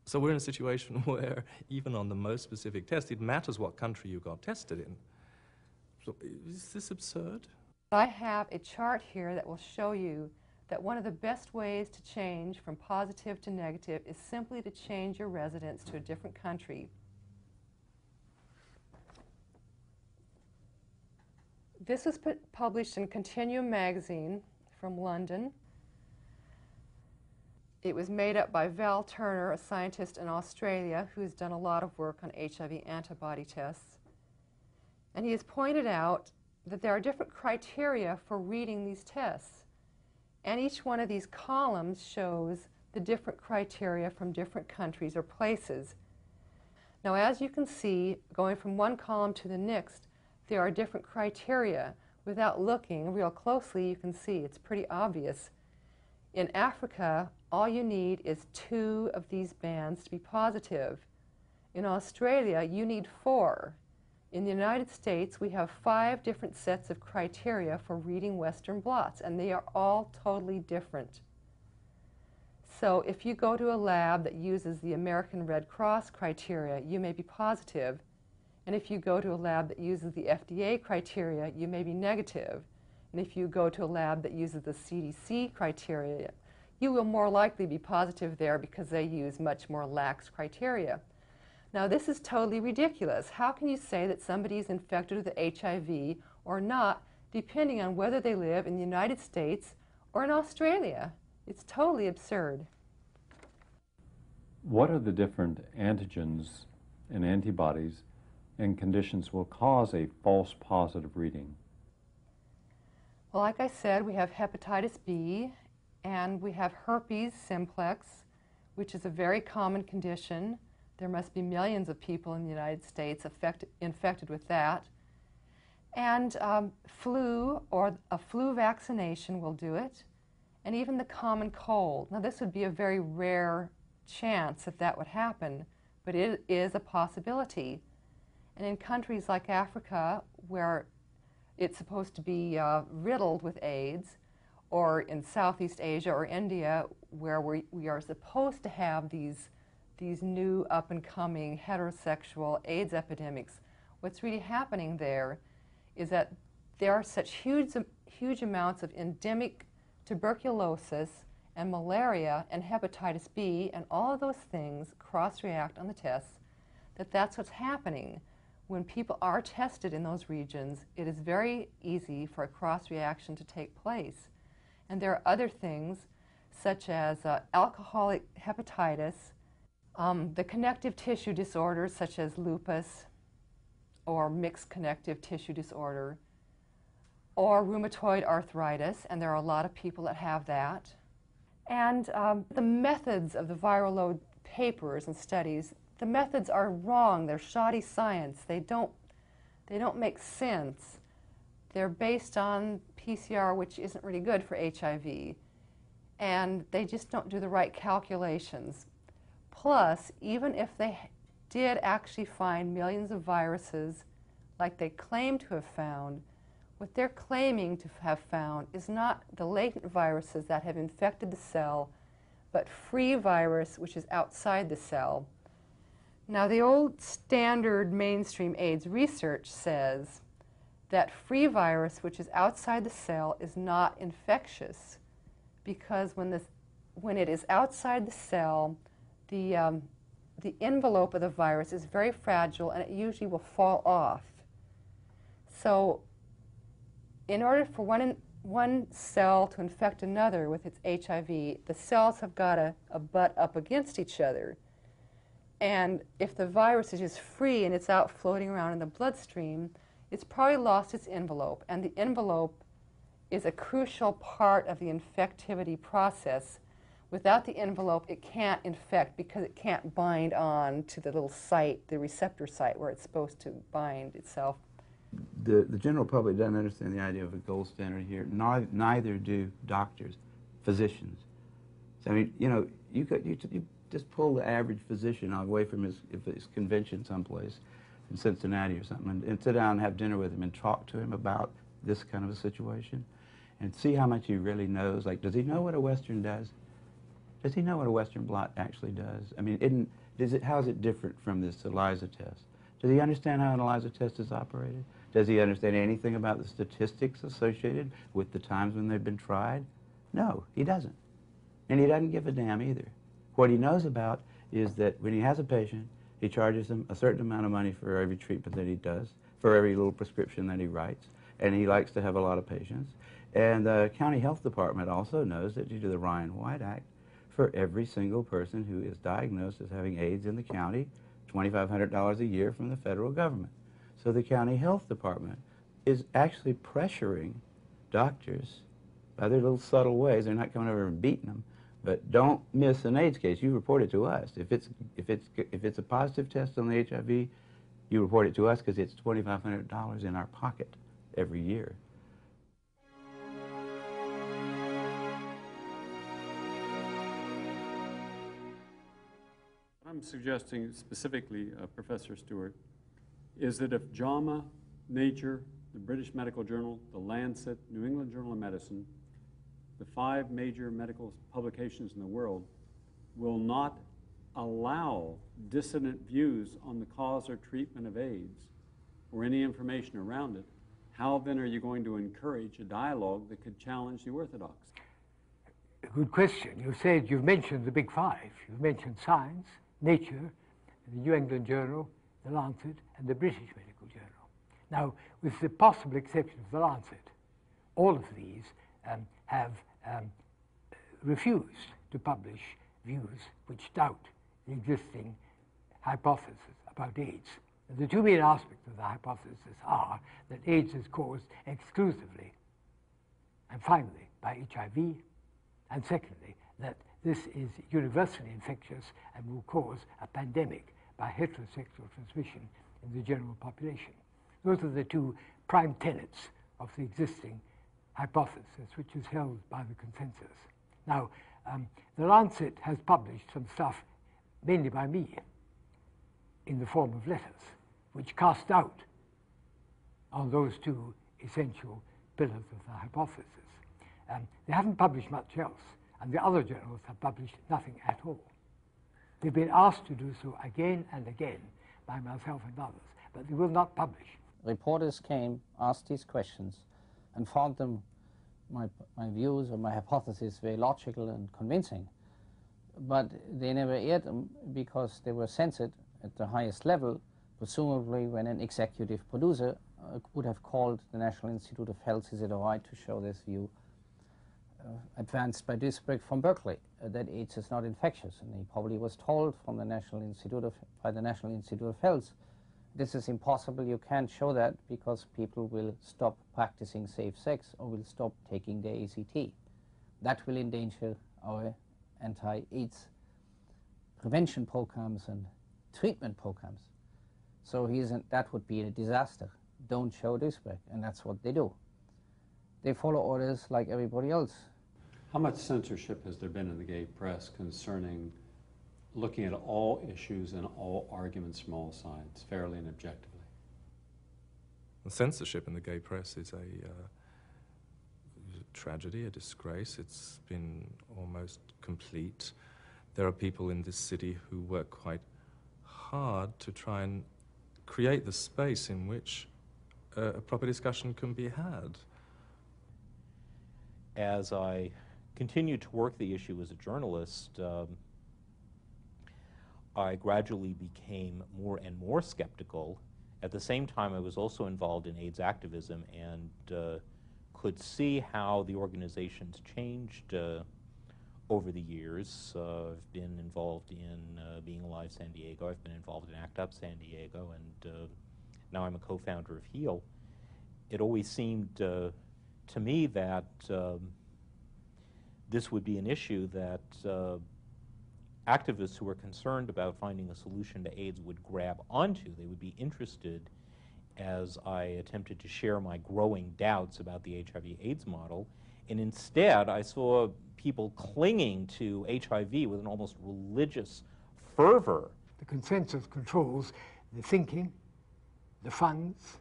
So we're in a situation where even on the most specific test, it matters what country you got tested in. So is this absurd? I have a chart here that will show you that one of the best ways to change from positive to negative is simply to change your residence to a different country. This was published in Continuum magazine from London. It was made up by Val Turner, a scientist in Australia who has done a lot of work on HIV antibody tests. And he has pointed out that there are different criteria for reading these tests. And each one of these columns shows the different criteria from different countries or places. Now, as you can see, going from one column to the next, there are different criteria. Without looking real closely, you can see it's pretty obvious. In Africa, all you need is 2 of these bands to be positive. In Australia, you need 4. In the United States, we have 5 different sets of criteria for reading Western blots, and they are all totally different. So if you go to a lab that uses the American Red Cross criteria, you may be positive. And if you go to a lab that uses the FDA criteria, you may be negative. And if you go to a lab that uses the CDC criteria, you will more likely be positive there because they use much more lax criteria. Now, this is totally ridiculous. How can you say that somebody is infected with HIV or not, depending on whether they live in the United States or in Australia? It's totally absurd. What are the different antigens and antibodies and conditions will cause a false positive reading? Well, like I said, we have hepatitis B, and we have herpes simplex, which is a very common condition. There must be millions of people in the United States infected with that. And flu, or a flu vaccination will do it, and even the common cold. Now, this would be a very rare chance that that would happen, but it is a possibility. And in countries like Africa, where it's supposed to be riddled with AIDS, or in Southeast Asia or India, where we are supposed to have these new up-and-coming heterosexual AIDS epidemics, what's really happening there is that there are such huge amounts of endemic tuberculosis and malaria and hepatitis B, and all of those things cross-react on the tests, that's what's happening. When people are tested in those regions, it is very easy for a cross-reaction to take place. And there are other things, such as alcoholic hepatitis, the connective tissue disorders such as lupus or mixed connective tissue disorder, or rheumatoid arthritis, and there are a lot of people that have that. And the methods of the viral load papers and studies, the methods are wrong. They're shoddy science. They don't make sense. They're based on PCR, which isn't really good for HIV, and they just don't do the right calculations. Plus, even if they did actually find millions of viruses like they claim to have found, what they're claiming to have found is not the latent viruses that have infected the cell, but free virus, which is outside the cell. Now, the old standard mainstream AIDS research says that free virus, which is outside the cell, is not infectious because when it is outside the cell, the envelope of the virus is very fragile and it usually will fall off. So in order for one cell to infect another with its HIV, the cells have got to butt up against each other. And if the virus is just free and it's out floating around in the bloodstream, it's probably lost its envelope. And the envelope is a crucial part of the infectivity process. Without the envelope, it can't infect because it can't bind on to the little site, the receptor site, where it's supposed to bind itself. The general public doesn't understand the idea of a gold standard here. Neither do doctors, physicians. So, I mean, you know, you just pull the average physician away from his convention someplace in Cincinnati or something and sit down and have dinner with him and talk to him about this kind of a situation and see how much he really knows. Like, does he know what a Western does? Does he know what a Western blot actually does? I mean, how is it different from this ELISA test? Does he understand how an ELISA test is operated? Does he understand anything about the statistics associated with the times when they've been tried? No, he doesn't. And he doesn't give a damn either. What he knows about is that when he has a patient, he charges them a certain amount of money for every treatment that he does, for every little prescription that he writes, and he likes to have a lot of patients. And the county health department also knows that due to the Ryan White Act, for every single person who is diagnosed as having AIDS in the county, $2,500 a year from the federal government. So the county health department is actually pressuring doctors by their little subtle ways. They're not coming over and beating them, but don't miss an AIDS case. You report it to us. If it's a positive test on the HIV, you report it to us because it's $2,500 in our pocket every year. I'm suggesting specifically, Professor Stewart, is that if JAMA, Nature, the British Medical Journal, the Lancet, New England Journal of Medicine, the 5 major medical publications in the world, will not allow dissident views on the cause or treatment of AIDS or any information around it, how then are you going to encourage a dialogue that could challenge the orthodox? Good question. You've mentioned the big 5. You've mentioned Science, Nature, the New England Journal, the Lancet, and the British Medical Journal. Now, with the possible exception of the Lancet, all of these have refused to publish views which doubt the existing hypothesis about AIDS. And the 2 main aspects of the hypothesis are that AIDS is caused exclusively and finally by HIV, and secondly, that this is universally infectious and will cause a pandemic by heterosexual transmission in the general population. Those are the 2 prime tenets of the existing hypothesis, which is held by the consensus. Now, the Lancet has published some stuff, mainly by me, in the form of letters, which cast doubt on those 2 essential pillars of the hypothesis. They haven't published much else, and the other journals have published nothing at all. They've been asked to do so again and again by myself and others, but they will not publish. Reporters came, asked these questions, and found them, my views or my hypotheses, very logical and convincing. But they never aired them because they were censored at the highest level, presumably when an executive producer would have called the National Institute of Health, is it all right to show this view, advanced by Duisberg from Berkeley, that AIDS is not infectious. And he probably was told from the by the National Institute of Health, this is impossible, you can't show that because people will stop practicing safe sex or will stop taking their AZT. That will endanger our anti-AIDS prevention programs and treatment programs. So that would be a disaster. Don't show Duisberg, and that's what they do. They follow orders like everybody else. How much censorship has there been in the gay press concerning looking at all issues and all arguments from all sides, fairly and objectively? The censorship in the gay press is a tragedy, a disgrace. It's been almost complete. There are people in this city who work quite hard to try and create the space in which a proper discussion can be had. As I continued to work the issue as a journalist, I gradually became more and more skeptical. At the same time, I was also involved in AIDS activism and could see how the organizations changed over the years. I've been involved in Being Alive San Diego. I've been involved in ACT UP San Diego, and now I'm a co-founder of HEAL. It always seemed to me that this would be an issue that activists who were concerned about finding a solution to AIDS would grab onto. They would be interested as I attempted to share my growing doubts about the HIV/AIDS model. And instead, I saw people clinging to HIV with an almost religious fervor. The consensus controls the thinking, the funds,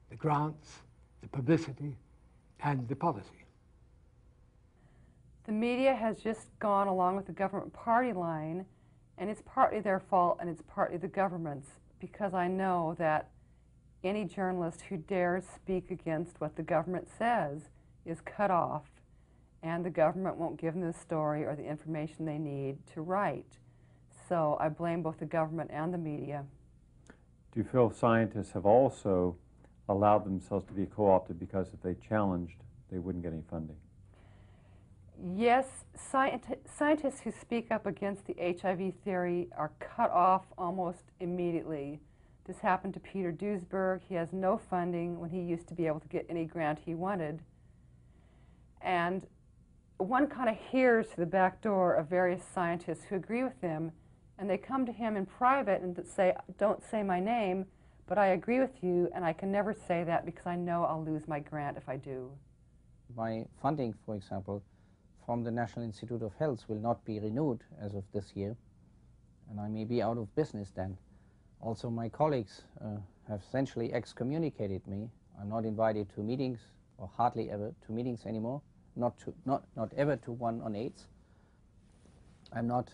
the grants, the publicity, and the policy. The media has just gone along with the government party line, and it's partly their fault and it's partly the government's, because I know that any journalist who dares speak against what the government says is cut off, and the government won't give them the story or the information they need to write. So I blame both the government and the media. Do you feel scientists have also allowed themselves to be co-opted because if they challenged, they wouldn't get any funding? Yes, scientists who speak up against the HIV theory are cut off almost immediately. This happened to Peter Duesberg. He has no funding when he used to be able to get any grant he wanted. And one kind of hears through the back door of various scientists who agree with him, and they come to him in private and say, "Don't say my name, but I agree with you, and I can never say that because I know I'll lose my grant if I do." My funding, for example, from the National Institute of Health will not be renewed as of this year, and I may be out of business then. Also, my colleagues have essentially excommunicated me. I'm not invited to meetings, or hardly ever to meetings anymore, not ever to one on AIDS. I'm not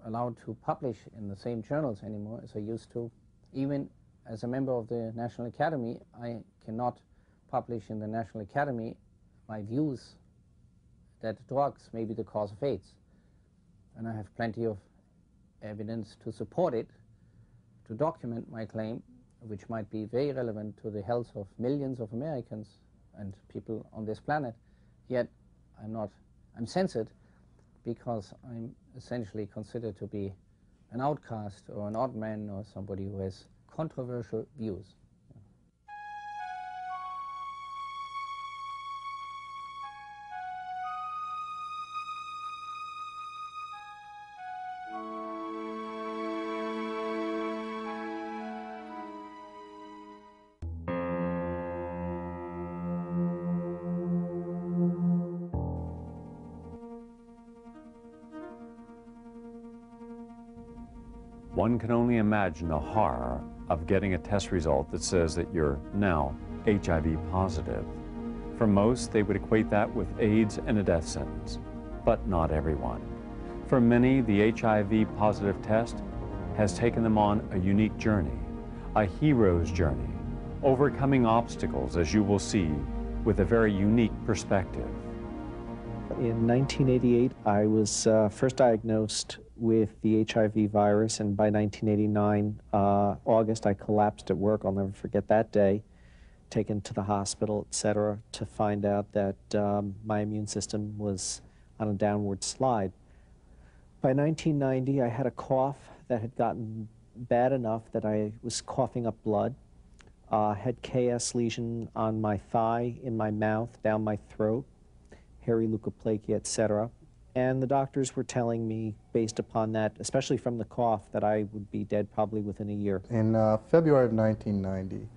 allowed to publish in the same journals anymore as I used to. Even as a member of the National Academy, I cannot publish in the National Academy my views that drugs may be the cause of AIDS. And I have plenty of evidence to support it, to document my claim, which might be very relevant to the health of millions of Americans and people on this planet. Yet I'm censored because I'm essentially considered to be an outcast or an odd man or somebody who has controversial views. One can only imagine the horror of getting a test result that says that you're now HIV positive. For most, they would equate that with AIDS and a death sentence, but not everyone. For many, the HIV positive test has taken them on a unique journey, a hero's journey, overcoming obstacles, as you will see, with a very unique perspective. In 1988, I was first diagnosed with the HIV virus, and by 1989, August, I collapsed at work. I'll never forget that day, taken to the hospital, etc., to find out that my immune system was on a downward slide. By 1990, I had a cough that had gotten bad enough that I was coughing up blood, had KS lesion on my thigh, in my mouth, down my throat, hairy leukoplakia, etc. And the doctors were telling me, based upon that, especially from the cough, that I would be dead probably within a year. In February of 1990,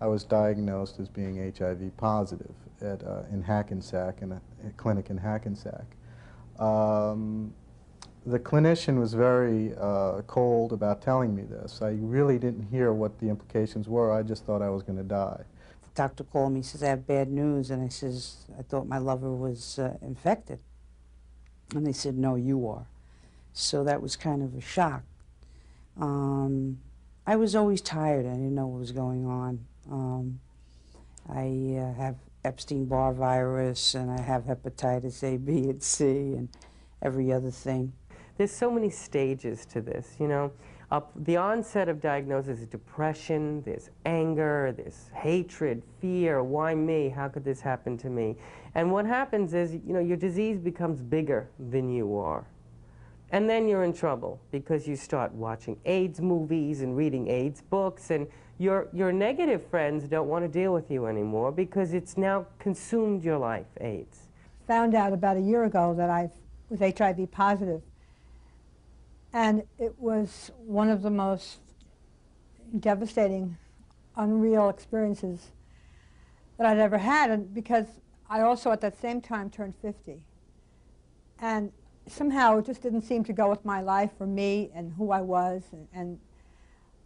I was diagnosed as being HIV positive in Hackensack, in a clinic in Hackensack. The clinician was very cold about telling me this. I really didn't hear what the implications were. I just thought I was going to die. The doctor called me, he says, I have bad news, and I says, I thought my lover was infected. And they said, no, you are. So that was kind of a shock. I was always tired. I didn't know what was going on. I have Epstein-Barr virus, and I have hepatitis A, B, and C, and every other thing. There's so many stages to this, you know. The onset of diagnosis is depression, there's anger, there's hatred, fear, why me, how could this happen to me? And what happens is, you know, your disease becomes bigger than you are. And then you're in trouble because you start watching AIDS movies and reading AIDS books, and your negative friends don't want to deal with you anymore because it's now consumed your life, AIDS. Found out about a year ago that I was HIV positive. And it was one of the most devastating, unreal experiences that I'd ever had, and because I also at that same time turned 50. And somehow it just didn't seem to go with my life or me and who I was, and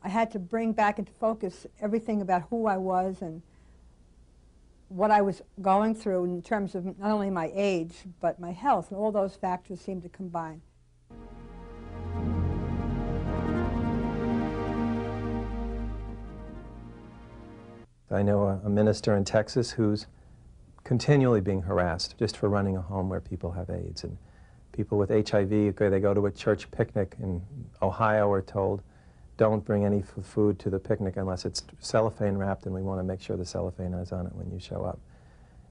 I had to bring back into focus everything about who I was and what I was going through in terms of not only my age, but my health, and all those factors seemed to combine. I know a minister in Texas who's continually being harassed just for running a home where people have AIDS. And people with HIV, they go to a church picnic in Ohio, are told, don't bring any food to the picnic unless it's cellophane wrapped, and we want to make sure the cellophane is on it when you show up.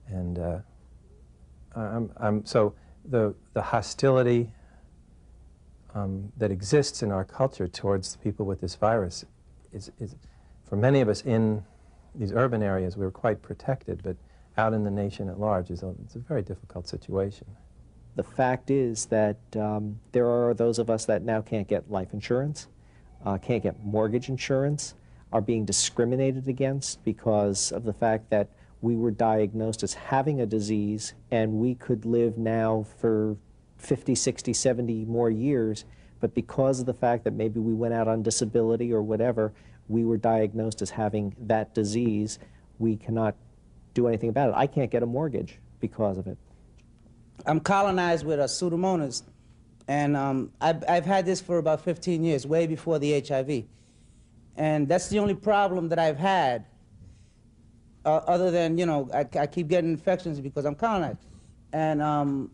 And so the hostility that exists in our culture towards people with this virus is for many of us in these urban areas, we were quite protected, but out in the nation at large, it's a very difficult situation. The fact is that there are those of us that now can't get life insurance, can't get mortgage insurance, are being discriminated against because of the fact that we were diagnosed as having a disease and we could live now for 50, 60, 70 more years, but because of the fact that maybe we went out on disability or whatever, we were diagnosed as having that disease, we cannot do anything about it. I can't get a mortgage because of it. I'm colonized with Pseudomonas, and I've had this for about 15 years, way before the HIV. And that's the only problem that I've had, other than, you know, I keep getting infections because I'm colonized. And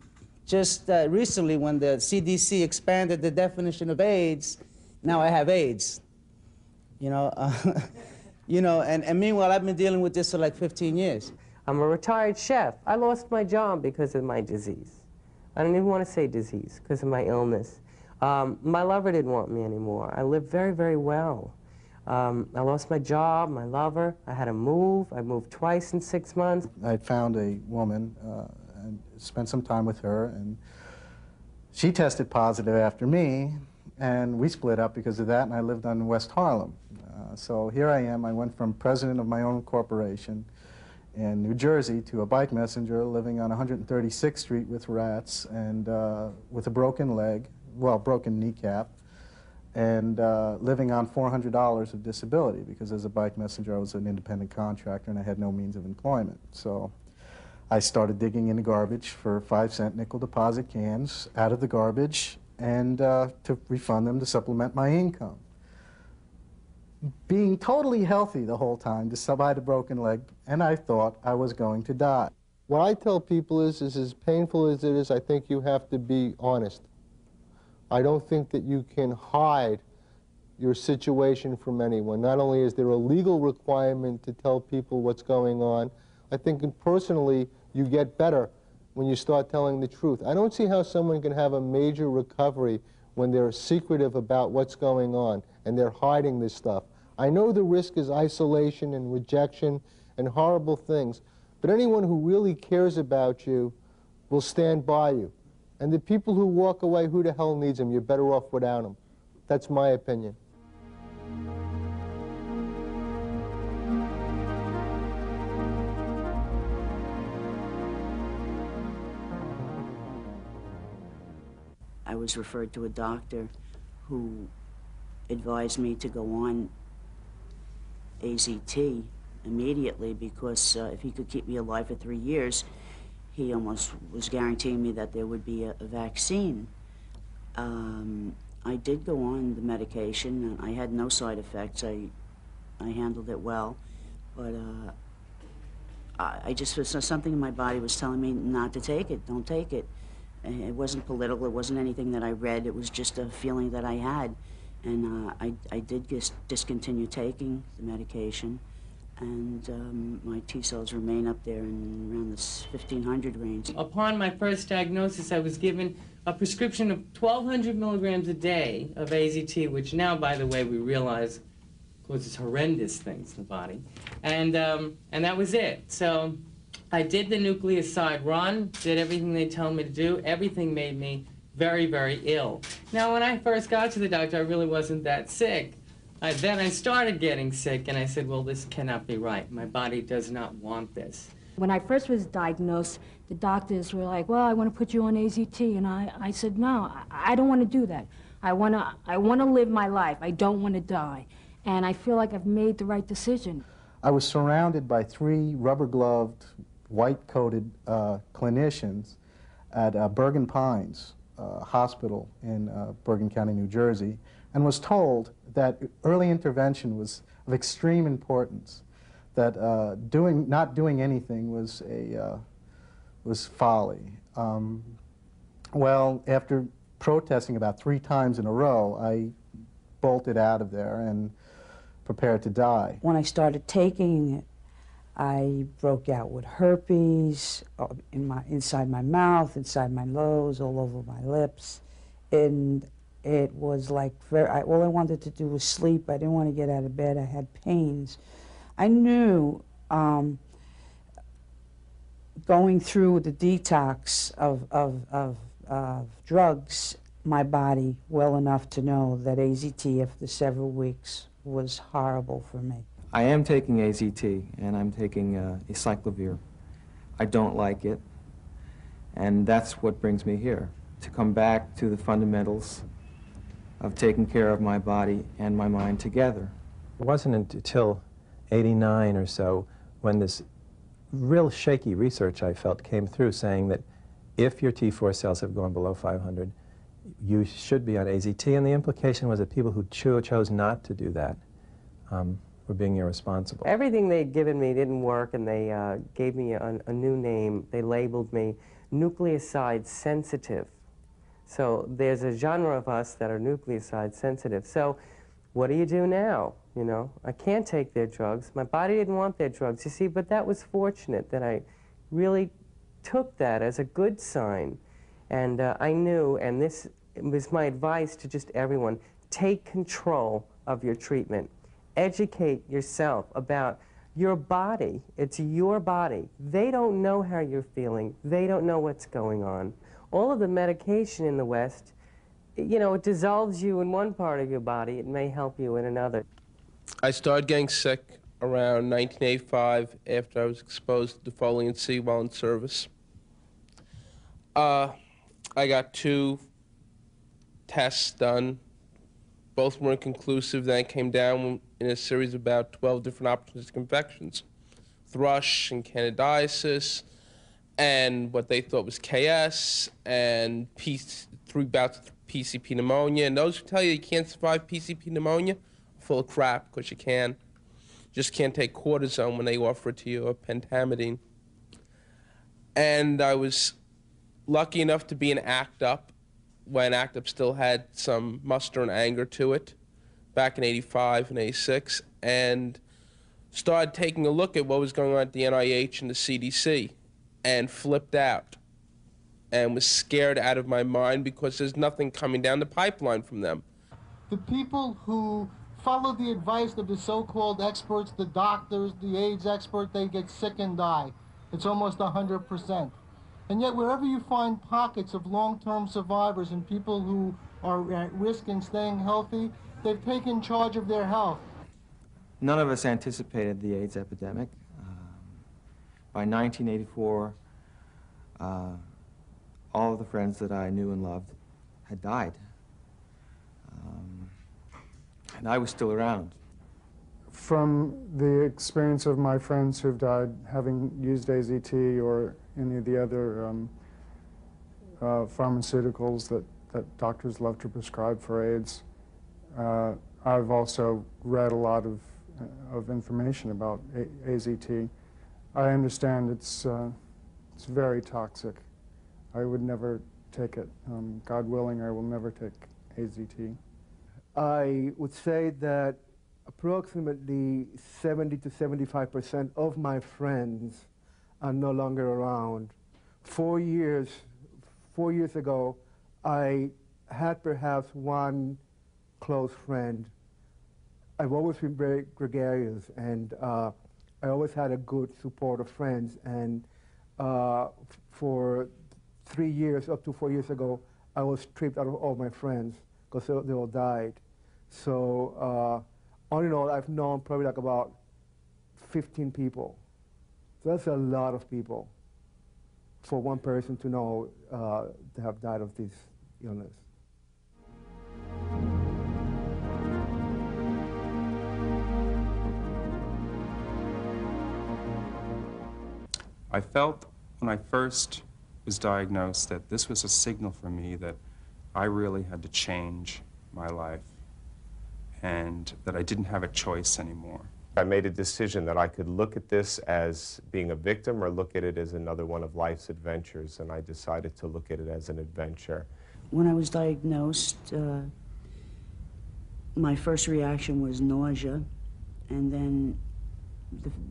just recently, when the CDC expanded the definition of AIDS, now I have AIDS. You know, and meanwhile, I've been dealing with this for like 15 years. I'm a retired chef. I lost my job because of my disease. I don't even want to say disease, because of my illness. My lover didn't want me anymore. I lived very, very well. I lost my job, my lover. I had to move. I moved twice in 6 months. I had found a woman and spent some time with her, and she tested positive after me, and we split up because of that, and I lived on West Harlem. So here I am. I went from president of my own corporation in New Jersey to a bike messenger living on 136th Street with rats and with a broken leg, well, broken kneecap, and living on $400 of disability because as a bike messenger I was an independent contractor and I had no means of employment. So I started digging in the garbage for 5-cent nickel deposit cans out of the garbage and to refund them to supplement my income. Being totally healthy the whole time, despite a broken leg, and I thought I was going to die. What I tell people is as painful as it is, I think you have to be honest. I don't think that you can hide your situation from anyone. Not only is there a legal requirement to tell people what's going on, I think personally you get better when you start telling the truth. I don't see how someone can have a major recovery when they're secretive about what's going on and they're hiding this stuff. I know the risk is isolation and rejection and horrible things, but anyone who really cares about you will stand by you. And the people who walk away, who the hell needs them? You're better off without them. That's my opinion. I was referred to a doctor who advised me to go on AZT immediately because if he could keep me alive for 3 years, he almost was guaranteeing me that there would be a vaccine. I did go on the medication, and I had no side effects. I handled it well, but I just was something in my body was telling me not to take it. Don't take it. And it wasn't political. It wasn't anything that I read. It was just a feeling that I had, and I did discontinue taking the medication, and my T cells remain up there in around this 1500 range. Upon my first diagnosis, I was given a prescription of 1,200 milligrams a day of AZT, which now, by the way, we realize causes horrendous things in the body. And that was it. So I did the nucleoside run, did everything they told me to do. Everything made me very, very ill. Now, when I first got to the doctor, I really wasn't that sick. Then I started getting sick, and I said, well, this cannot be right. My body does not want this. When I first was diagnosed, the doctors were like, well, I want to put you on AZT. And I said, no, I don't want to do that. I want to live my life. I don't want to die. And I feel like I've made the right decision. I was surrounded by 3 rubber-gloved, white-coated clinicians at Bergen Pines Hospital in Bergen County, New Jersey, and was told that early intervention was of extreme importance, that not doing anything was folly. Well, after protesting about 3 times in a row, I bolted out of there and prepared to die. When I started taking it, I broke out with herpes inside my mouth, inside my nose, all over my lips, and it was like all I wanted to do was sleep. I didn't want to get out of bed. I had pains. I knew going through the detox of drugs my body well enough to know that AZT after several weeks was horrible for me. I am taking AZT, and I'm taking acyclovir. I don't like it, and that's what brings me here, to come back to the fundamentals of taking care of my body and my mind together. It wasn't until '89 or so when this real shaky research I felt came through saying that if your T4 cells have gone below 500, you should be on AZT, and the implication was that people who chose not to do that were being irresponsible. Everything they'd given me didn't work, and they gave me a new name. They labeled me nucleoside sensitive. So there's a genre of us that are nucleoside sensitive. So what do you do now? You know, I can't take their drugs. My body didn't want their drugs, you see, but that was fortunate that I really took that as a good sign. And I knew, and this was my advice to just everyone, take control of your treatment. Educate yourself about your body. It's your body. They don't know how you're feeling. They don't know what's going on. All of the medication in the West, you know, it dissolves you in one part of your body. It may help you in another. I started getting sick around 1985 after I was exposed to defoliant C while in service. I got 2 tests done. Both weren't conclusive. Then I came down in a series of about 12 different opportunistic infections. Thrush and candidiasis, and what they thought was KS, and 3 bouts of PCP pneumonia. And those who tell you can't survive PCP pneumonia, full of crap, because you can. Just can't take cortisone when they offer it to you, or pentamidine. And I was lucky enough to be in ACT UP when ACT UP still had some muster and anger to it back in '85 and '86, and started taking a look at what was going on at the NIH and the CDC, and flipped out and was scared out of my mind because there's nothing coming down the pipeline from them. The people who follow the advice of the so-called experts, the doctors, the AIDS expert, they get sick and die. It's almost 100%. And yet wherever you find pockets of long-term survivors and people who are at risk in staying healthy, they've taken charge of their health. None of us anticipated the AIDS epidemic. By 1984, all of the friends that I knew and loved had died. And I was still around. From the experience of my friends who've died having used AZT or any of the other pharmaceuticals that doctors love to prescribe for AIDS, I've also read a lot of information about AZT. I understand it's very toxic. I would never take it. God willing, I will never take AZT. I would say that approximately 70 to 75% of my friends are no longer around. 4 years ago, I had perhaps one close friend. I've always been very gregarious, and I always had a good support of friends. And for 3 years, up to 4 years ago, I was stripped out of all my friends because they all died. So all in all, I've known probably like about 15 people. So that's a lot of people for one person to know to have died of this illness. I felt when I first was diagnosed that this was a signal for me that I really had to change my life and that I didn't have a choice anymore. I made a decision that I could look at this as being a victim or look at it as another one of life's adventures, and I decided to look at it as an adventure. When I was diagnosed, my first reaction was nausea, and then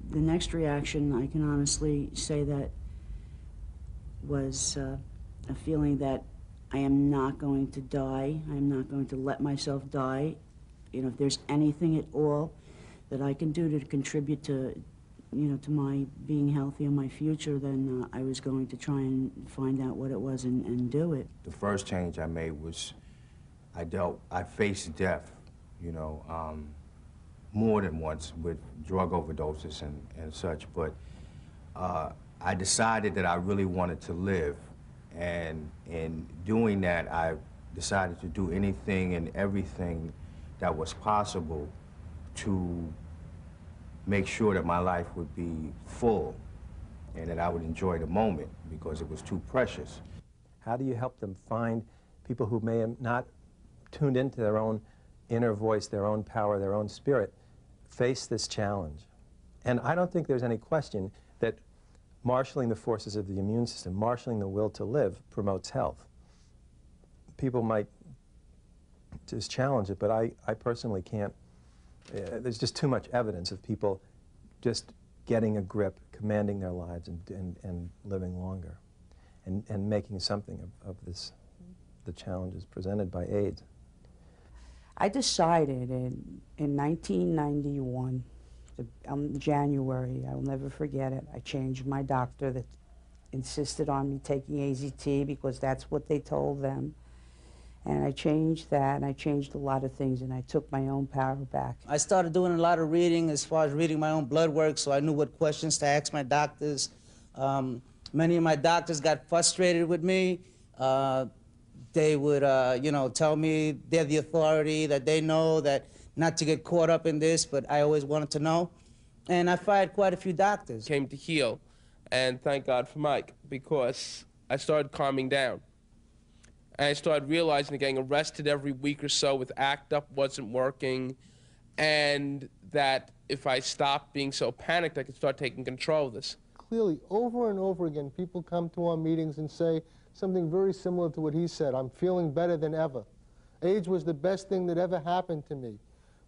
the next reaction, I can honestly say that was a feeling that I am not going to die. I am not going to let myself die. You know, if there's anything at all that I can do to contribute to, you know, to my being healthy in my future, then I was going to try and find out what it was and do it. The first change I made was I faced death, you know, more than once with drug overdoses and such, but I decided that I really wanted to live, and in doing that, I decided to do anything and everything that was possible to make sure that my life would be full and that I would enjoy the moment because it was too precious. How do you help them find people who may have not tuned into their own inner voice, their own power, their own spirit, face this challenge? And I don't think there's any question that marshaling the forces of the immune system, marshaling the will to live, promotes health. People might just challenge it, but I personally can't. There's just too much evidence of people just getting a grip, commanding their lives, and living longer, and making something of the challenges presented by AIDS. I decided in 1991, January, I will never forget it, I changed my doctor that insisted on me taking AZT because that's what they told them. And I changed that, and I changed a lot of things, and I took my own power back. I started doing a lot of reading as far as reading my own blood work, so I knew what questions to ask my doctors. Many of my doctors got frustrated with me. They would, you know, tell me they're the authority, that they know that not to get caught up in this, but I always wanted to know. And I fired quite a few doctors. Came to heal, and thank God for Mike, because I started calming down. And I started realizing that getting arrested every week or so with ACT UP wasn't working, and that if I stopped being so panicked, I could start taking control of this. Clearly, over and over again, people come to our meetings and say something very similar to what he said. I'm feeling better than ever. AIDS was the best thing that ever happened to me.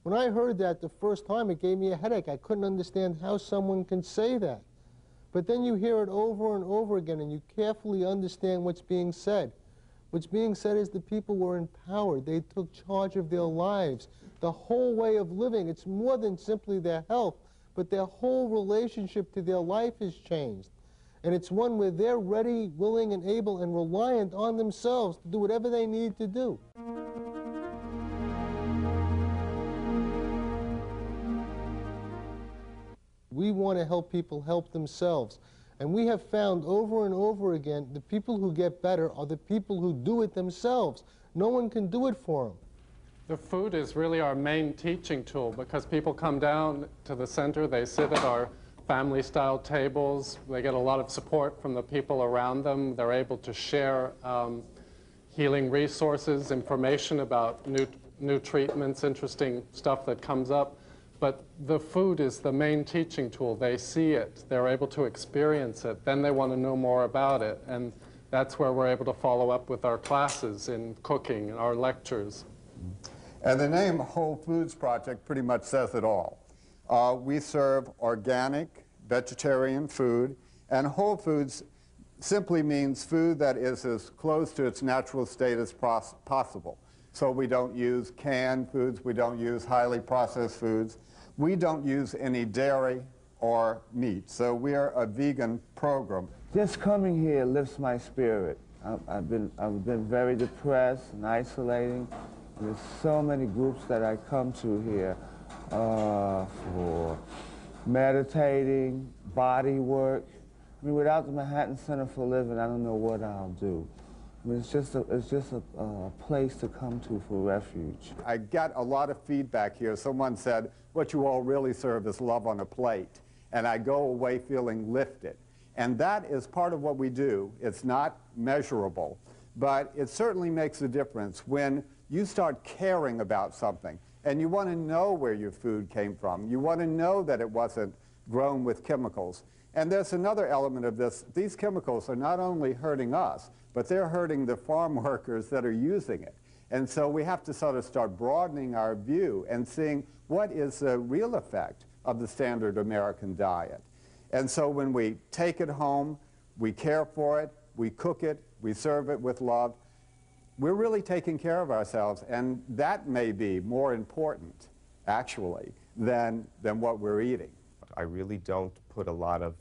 When I heard that the first time, it gave me a headache. I couldn't understand how someone can say that. But then you hear it over and over again, and you carefully understand what's being said. What's being said is the people were empowered. They took charge of their lives. The whole way of living, it's more than simply their health, but their whole relationship to their life has changed. And it's one where they're ready, willing, and able, and reliant on themselves to do whatever they need to do. We want to help people help themselves. And we have found over and over again, the people who get better are the people who do it themselves, No one can do it for them. The food is really our main teaching tool because people come down to the center, they sit at our family-style tables, they get a lot of support from the people around them, they're able to share healing resources, information about new treatments, interesting stuff that comes up. But the food is the main teaching tool. They see it, they're able to experience it, then they want to know more about it. And that's where we're able to follow up with our classes in cooking, our lectures. And the name Whole Foods Project pretty much says it all. We serve organic, vegetarian food, and whole foods simply means food that is as close to its natural state as possible. So we don't use canned foods, we don't use highly processed foods, we don't use any dairy or meat. So we are a vegan program. Just coming here lifts my spirit. I've been very depressed and isolating. There's so many groups that I come to here for meditating, body work. I mean, without the Manhattan Center for Living, I don't know what I'll do. I mean, it's just a place to come to for refuge. I get a lot of feedback here. Someone said, what you all really serve is love on a plate. And I go away feeling lifted. And that is part of what we do. It's not measurable, but it certainly makes a difference when you start caring about something and you want to know where your food came from. You want to know that it wasn't grown with chemicals. And there's another element of this. These chemicals are not only hurting us, but they're hurting the farm workers that are using it. And so we have to sort of start broadening our view and seeing what is the real effect of the standard American diet. And so when we take it home, we care for it, we cook it, we serve it with love, we're really taking care of ourselves, and that may be more important, actually, than what we're eating. I really don't put a lot of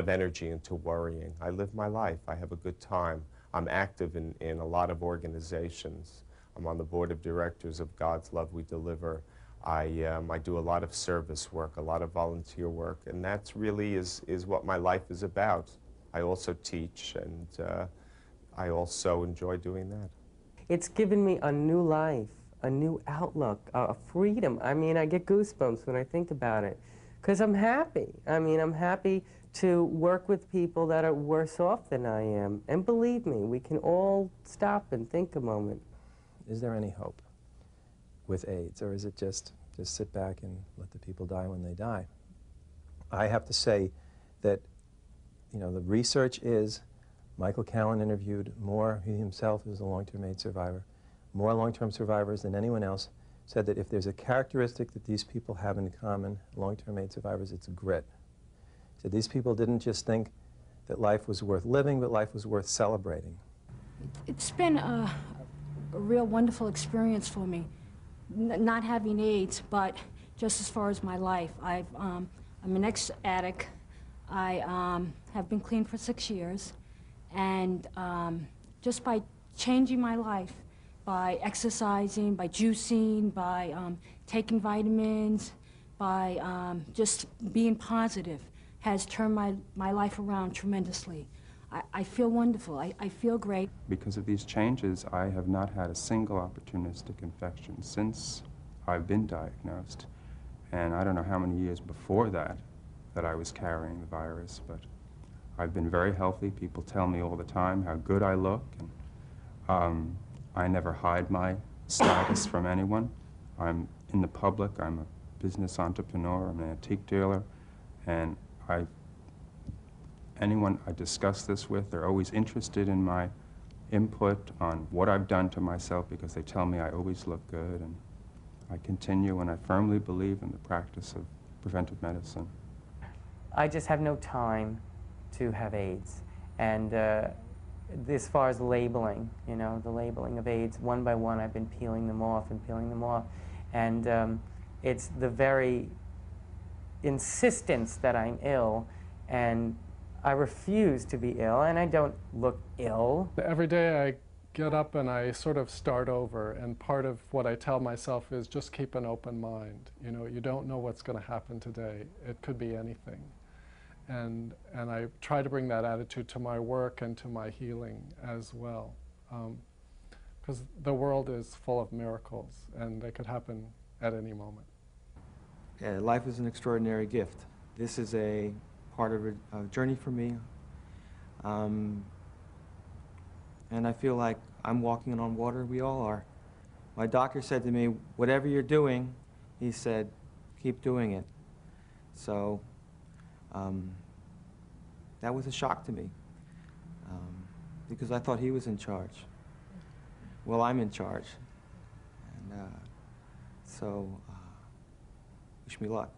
energy into worrying. I live my life. I have a good time. I'm active in a lot of organizations. I'm on the board of directors of God's Love We Deliver. I do a lot of service work, a lot of volunteer work, and that's really is what my life is about. I also teach, and I also enjoy doing that. It's given me a new life, a new outlook, a freedom. I mean, I get goosebumps when I think about it, because I'm happy. I mean, I'm happy to work with people that are worse off than I am. And believe me, we can all stop and think a moment. Is there any hope with AIDS, or is it just sit back and let the people die when they die? I have to say that, you know, the research is, Michael Callan interviewed more, he himself is a long-term AIDS survivor, more long-term survivors than anyone else, said that if there's a characteristic that these people have in common, long-term AIDS survivors, it's grit. So these people didn't just think that life was worth living, but life was worth celebrating. It's been a real wonderful experience for me, not having AIDS, but just as far as my life. I'm an ex-addict. I have been clean for 6 years, and just by changing my life, by exercising, by juicing, by taking vitamins, by just being positive, has turned my life around tremendously. I feel wonderful. I feel great. Because of these changes, I have not had a single opportunistic infection since I've been diagnosed. And I don't know how many years before that I was carrying the virus, but I've been very healthy. People tell me all the time how good I look, and I never hide my status from anyone. I'm in the public. I'm a business entrepreneur. I'm an antique dealer, and anyone I discuss this with, they're always interested in my input on what I've done to myself, because they tell me I always look good, and I continue, and I firmly believe in the practice of preventive medicine. I just have no time to have AIDS. And as far as labeling, you know, the labeling of AIDS, one by one I've been peeling them off and peeling them off. And it's the very insistence that I'm ill, and I refuse to be ill, and I don't look ill. Every day I get up and I sort of start over, and part of what I tell myself is just keep an open mind. You know, you don't know what's going to happen today. It could be anything. And I try to bring that attitude to my work and to my healing as well. because the world is full of miracles, and they could happen at any moment. Yeah, life is an extraordinary gift. This is a part of a journey for me. And I feel like I'm walking on water. We all are. My doctor said to me, whatever you're doing, he said, keep doing it. So that was a shock to me because I thought he was in charge. Well, I'm in charge. And so wish me luck.